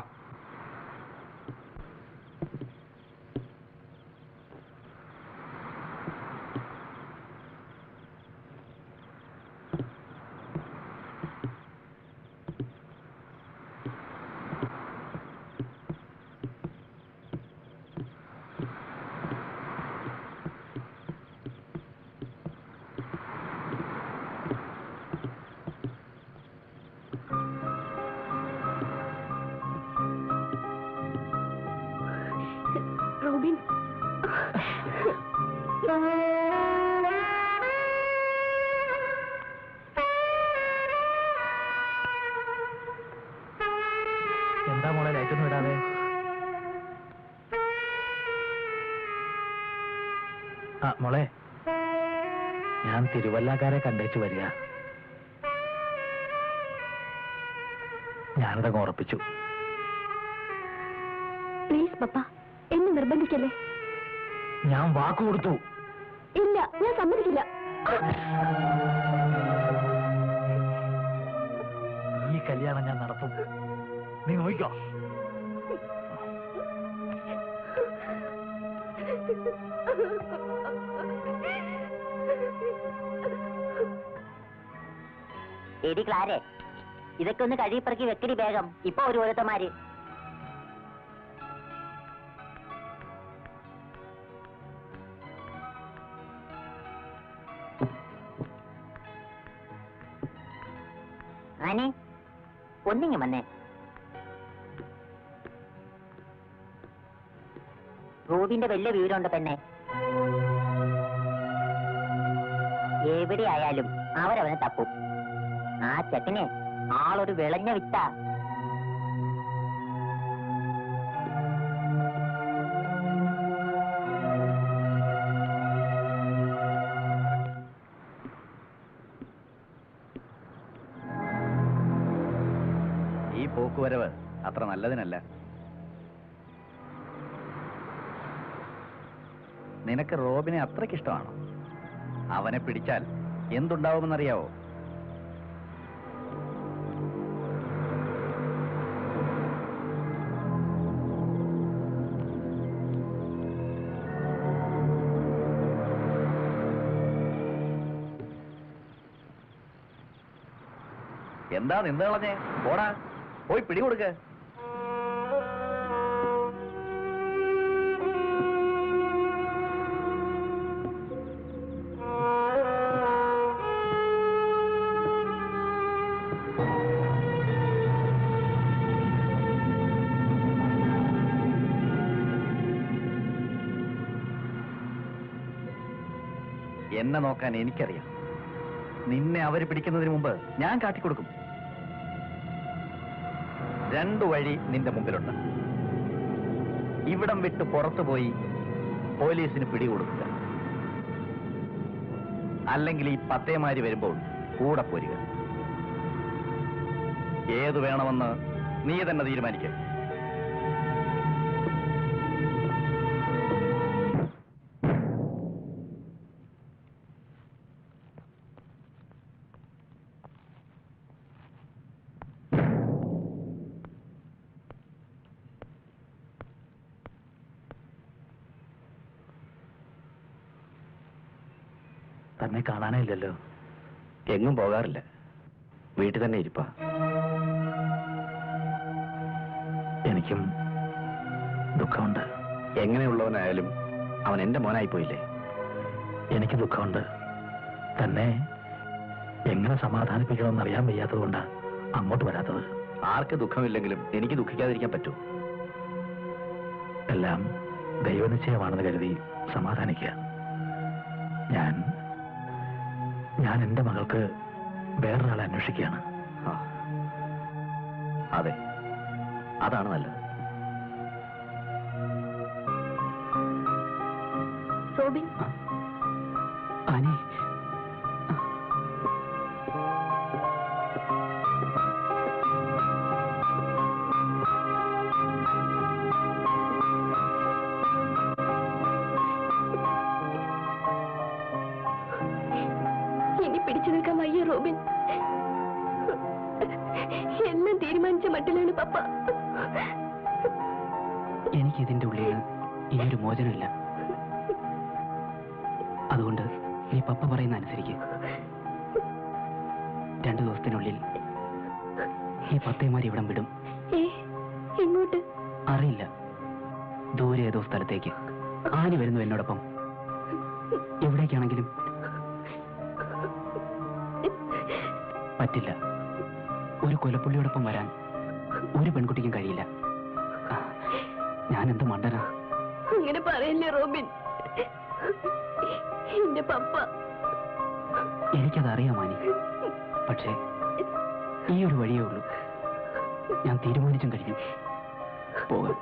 റോബിൻ. എന്താ മോളെ ലൈറ്റൊന്നും ഇടാതെ? ആ മോളെ, ഞാൻ തിരുവല്ലക്കാരെ കണ്ടേച്ചു വരിക. ഞാനിതങ്ങ് ഉറപ്പിച്ചു. പ്ലീസ് പപ്പ, എന്നെ നിർബന്ധിക്കല്ലേ. ഞാൻ വാക്ക് കൊടുത്തു. ഇല്ല, ഞാൻ സമ്മതിക്കില്ല. ഈ കല്യാണം ഞാൻ നടത്തും. നീ നോക്കിക്കോ. എടി ക്ലാരെ, ഇതൊക്കെ ഒന്ന് കഴുകിപ്പറക്കി വെക്കടി വേഗം. ഇപ്പൊ ഒരു ഓരോരുത്തമാര്. ആനെ ഒന്നിങ്ങ് വന്നേ. റൂബിന്റെ വലിയ വീടുണ്ട് പെണ്ണെ. എവിടെയായാലും അവരവനെ തപ്പും. ആ ചെക്കനെ ആളൊരു വിളഞ്ഞ വിത്ത. ഈ പോക്കുവരവ് അത്ര നല്ലതിനല്ല. നിനക്ക് റോബിനെ അത്രയ്ക്കിഷ്ടമാണോ? അവനെ പിടിച്ചാൽ എന്തുണ്ടാവുമെന്നറിയാവോ? എന്താ നിന്ന് കളഞ്ഞേ? പോടാ, പോയി പിടികൊടുക്ക. എന്നെ നോക്കാൻ എനിക്കറിയാം. നിന്നെ അവര് പിടിക്കുന്നതിന് മുമ്പ് ഞാൻ കാട്ടിക്കൊടുക്കും. 2 വഴി നിന്റെ മുമ്പിലുണ്ട്. ഇവിടം വിട്ട് പുറത്തുപോയി പോലീസിന് പിടികൊടുക്കുക, അല്ലെങ്കിൽ ഈ പത്തേമാരി വരുമ്പോൾ കൂടെ പോരുക. ഏതു വേണമെന്ന് നീ തന്നെ തീരുമാനിക്കുക. തന്നെ കാണാനേ ഇല്ലല്ലോ. എങ്ങും പോകാറില്ല, വീട്ടിൽ തന്നെ ഇരിപ്പാ. എനിക്കും ദുഃഖമുണ്ട്. എങ്ങനെയുള്ളവനായാലും അവൻ എന്റെ മോനായി പോയില്ലേ. എനിക്ക് ദുഃഖമുണ്ട്. തന്നെ എങ്ങനെ സമാധാനിപ്പിക്കണമെന്ന് അറിയാൻ വയ്യാത്തതുകൊണ്ടാ അങ്ങോട്ട് വരാത്തത്. ആർക്ക് ദുഃഖമില്ലെങ്കിലും എനിക്ക് ദുഃഖിക്കാതിരിക്കാൻ പറ്റൂ. എല്ലാം ദൈവനിശ്ചയമാണെന്ന് കരുതി സമാധാനിക്കുക. ഞാൻ എന്റെ മകൾക്ക് വേറൊരാളെ അന്വേഷിക്കുകയാണ്. അതെ, അതാണ് നല്ലത്. റോബിൻ, ആനി, ഇനി പിടിച്ചു നിൽക്കാൻ വയ്യ റോബിൻ. എല്ലാം തീരുമാനിച്ച മട്ടിലാണ് പപ്പ. എനിക്കിതിന്റെ ഉള്ളിൽ ഇനിയൊരു മോചനമില്ല. അതുകൊണ്ട് നീ പപ്പ പറയുന്ന അനുസരിക്ക്. 2 ദിവസത്തിനുള്ളിൽ ഈ പത്തേമാരി ഇവിടം വിടും. എങ്ങോട്ട് അറിയില്ല, ദൂരെ ഏതോ സ്ഥലത്തേക്ക്. ആനി വരുന്നു എന്നോടൊപ്പം. എവിടേക്കാണെങ്കിലും. പറ്റില്ല, ഒരു കൊലപ്പുള്ളിയോടൊപ്പം വരാൻ ഒരു പെൺകുട്ടിക്കും കഴിയില്ല. ഞാൻ എന്ത് മണ്ടനാ. അങ്ങനെ പറയല്ലേ റോബിൻ. എന്റെ പപ്പ. എനിക്കതറിയാം മാനി. പക്ഷേ ഈ ഒരു വഴിയേ ഉള്ളൂ. ഞാൻ തീരുമാനിച്ചും കഴിഞ്ഞു. പോകാം,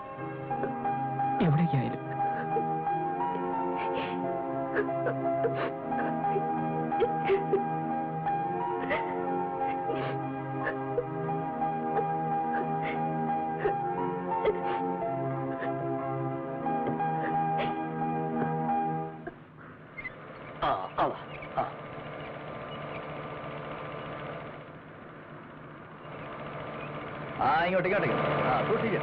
എവിടേക്കായാലും. ഇങ്ങോട്ടേക്ക് സൂക്ഷിക്ക.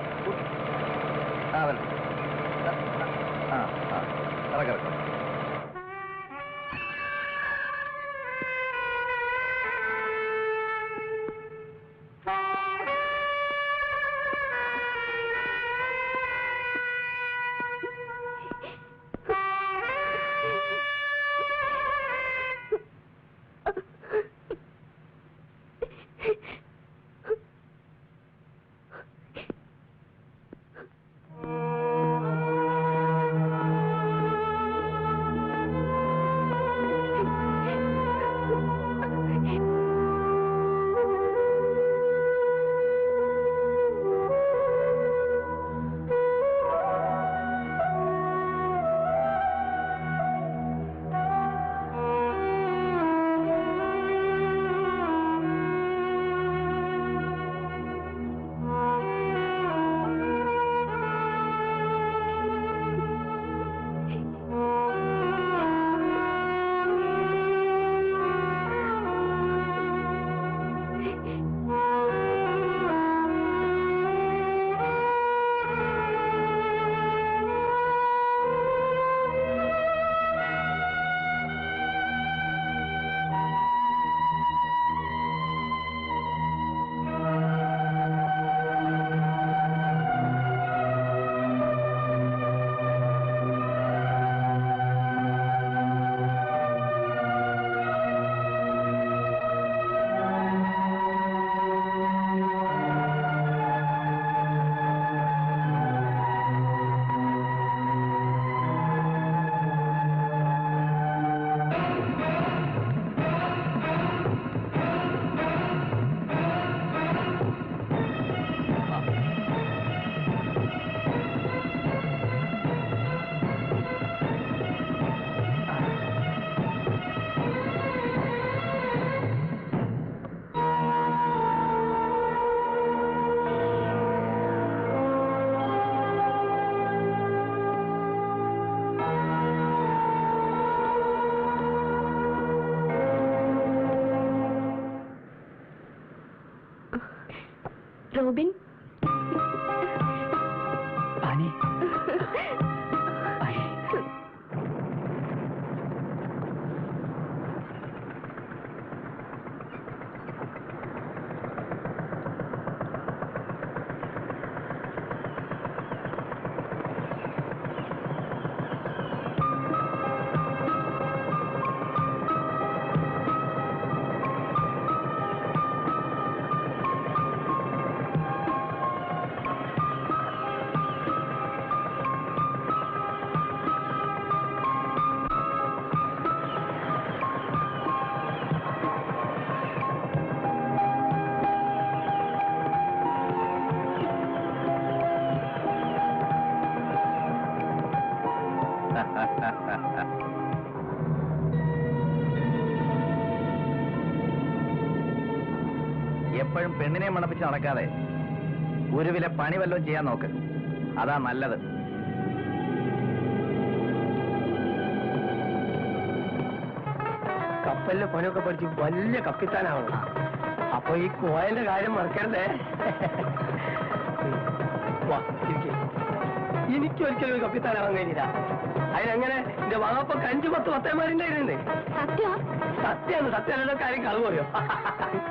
വരണം. ഇറക്കാം. റോബിൻ. എപ്പോഴും പെണ്ണിനെ മണപ്പിച്ച് നടക്കാതെ ഒരു വില പണി വല്ലതും ചെയ്യാൻ നോക്ക്. അതാ നല്ലത്. കപ്പലിലെ പണിയൊക്കെ പഠിച്ച് വലിയ കപ്പിത്താനാവണം. അപ്പൊ ഈ കോയന്റെ കാര്യം മറക്കരുതേ. എനിക്കൊരിക്കലും ഒരു കപ്പിത്താനാവാൻ കഴിഞ്ഞില്ല. അതിനെങ്ങനെ എന്റെ വാപ്പ 5-10 പത്തേമാരുണ്ടായിരുന്നേ. സത്യാണ് കാര്യം കളവ് പറയോ.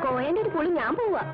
കോയന്റെ ഒരു പുളി ഞാൻ പോവാ.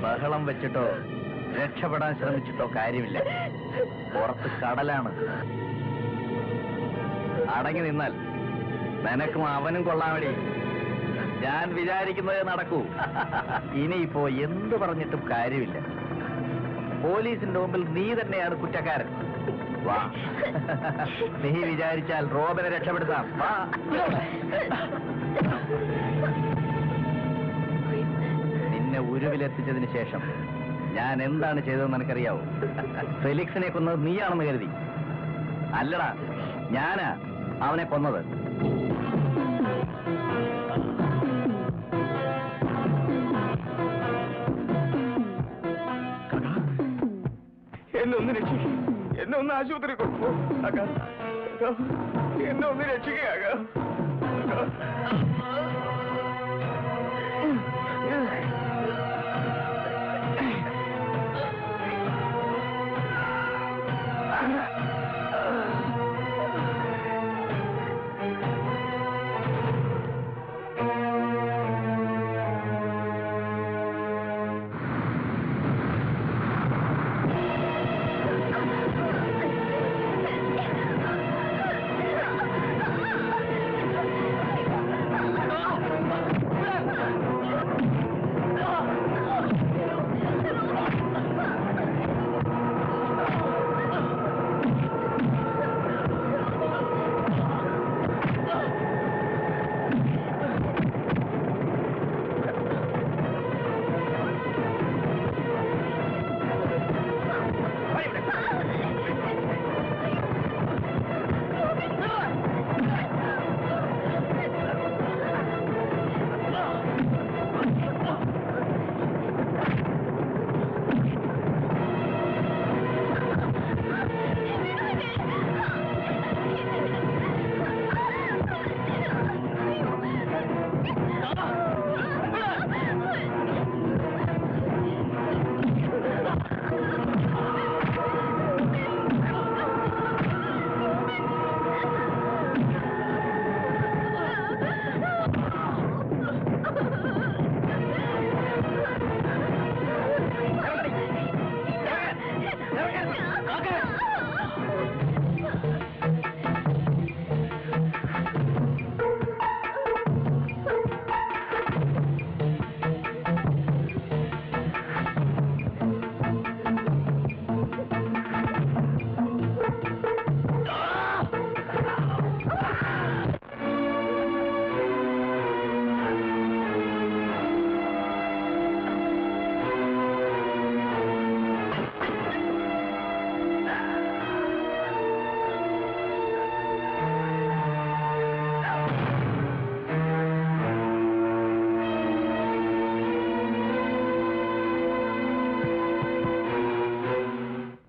ബഹളം വെച്ചിട്ടോ രക്ഷപ്പെടാൻ ശ്രമിച്ചിട്ടോ കാര്യമില്ല. പുറത്ത് കടലാണ്. അടങ്ങി നിന്നാൽ നിനക്കും അവനും കൊള്ളാമടി. ഞാൻ വിചാരിക്കുന്നത് നടക്കൂ. ഇനിയിപ്പോ എന്ത് പറഞ്ഞിട്ടും കാര്യമില്ല. പോലീസിന്റെ മുമ്പിൽ നീ തന്നെയാണ് കുറ്റക്കാരൻ. വാ, നീ വിചാരിച്ചാൽ റോബിനെ രക്ഷപ്പെടുത്താം. വാ. നിന്നെ ഉരുവിലെത്തിച്ചതിന് ശേഷം ഞാൻ എന്താണ് ചെയ്തതെന്ന് എനിക്കറിയാവൂ. ഫെലിക്സിനെ കൊന്നത് നീയാണെന്ന് കരുതി. അല്ലടാ, ഞാനാ അവനെ കൊന്നത്. എന്നെ ഒന്ന് രക്ഷിക്കുക. എന്നെ ഒന്ന് ആശുപത്രി കൊണ്ടുപോ. എന്നെ ഒന്ന് രക്ഷിക്കുക.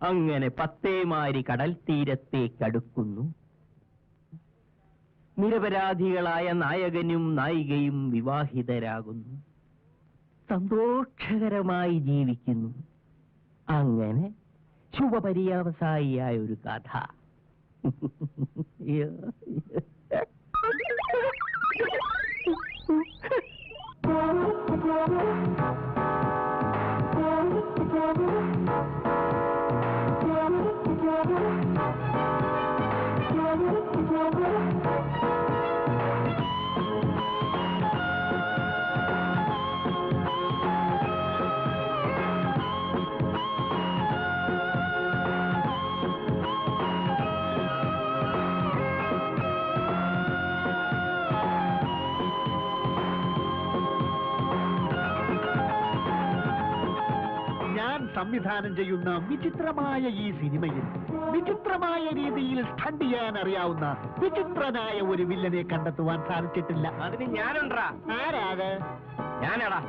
അങ്ങനെ പത്തേമാരി കടൽ തീരത്തേക്കടുക്കുന്നു. നിരപരാധികളായ നായകനും നായികയും വിവാഹിതരാകുന്നു. സന്തോഷകരമായി ജീവിക്കുന്നു. അങ്ങനെ ശുഭപര്യാവസായിയായ ഒരു കഥ. സംവിധാനം ചെയ്യുന്ന വിചിത്രമായ ഈ സിനിമയിൽ വിചിത്രമായ രീതിയിൽ സ്റ്റണ്ട് ചെയ്യാൻ അറിയാവുന്ന വിചിത്രനായ ഒരു വില്ലനെ കണ്ടെത്തുവാൻ സാധിച്ചിട്ടില്ല. അതിന് ഞാനുണ്ടാ. ആരാത്? ഞാനാടാ.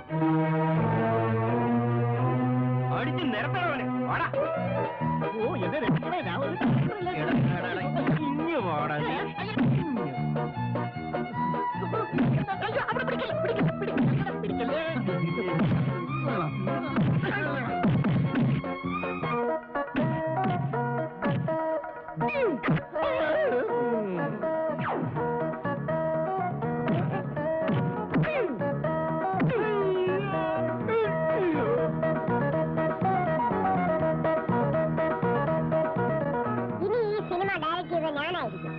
അടിച്ച് നിരത്തണവന്. വാടാ. ഓ എന്നെ രക്ഷിക്കണേ, ഞാൻ ഒരു കണ്ടറില്ല. ഇഞ്ഞു വാടാ നീ. അയ്യോ, അവിടെ പിടിക്കല്ലേ, പിടിക്കല്ലേ, പിടിക്കല്ലേ, പിടിക്കല്ലേ. ഇനി ഈ സിനിമ ഡയറക്റ്റ് ചെയ്ത ഞാനായിരിക്കും.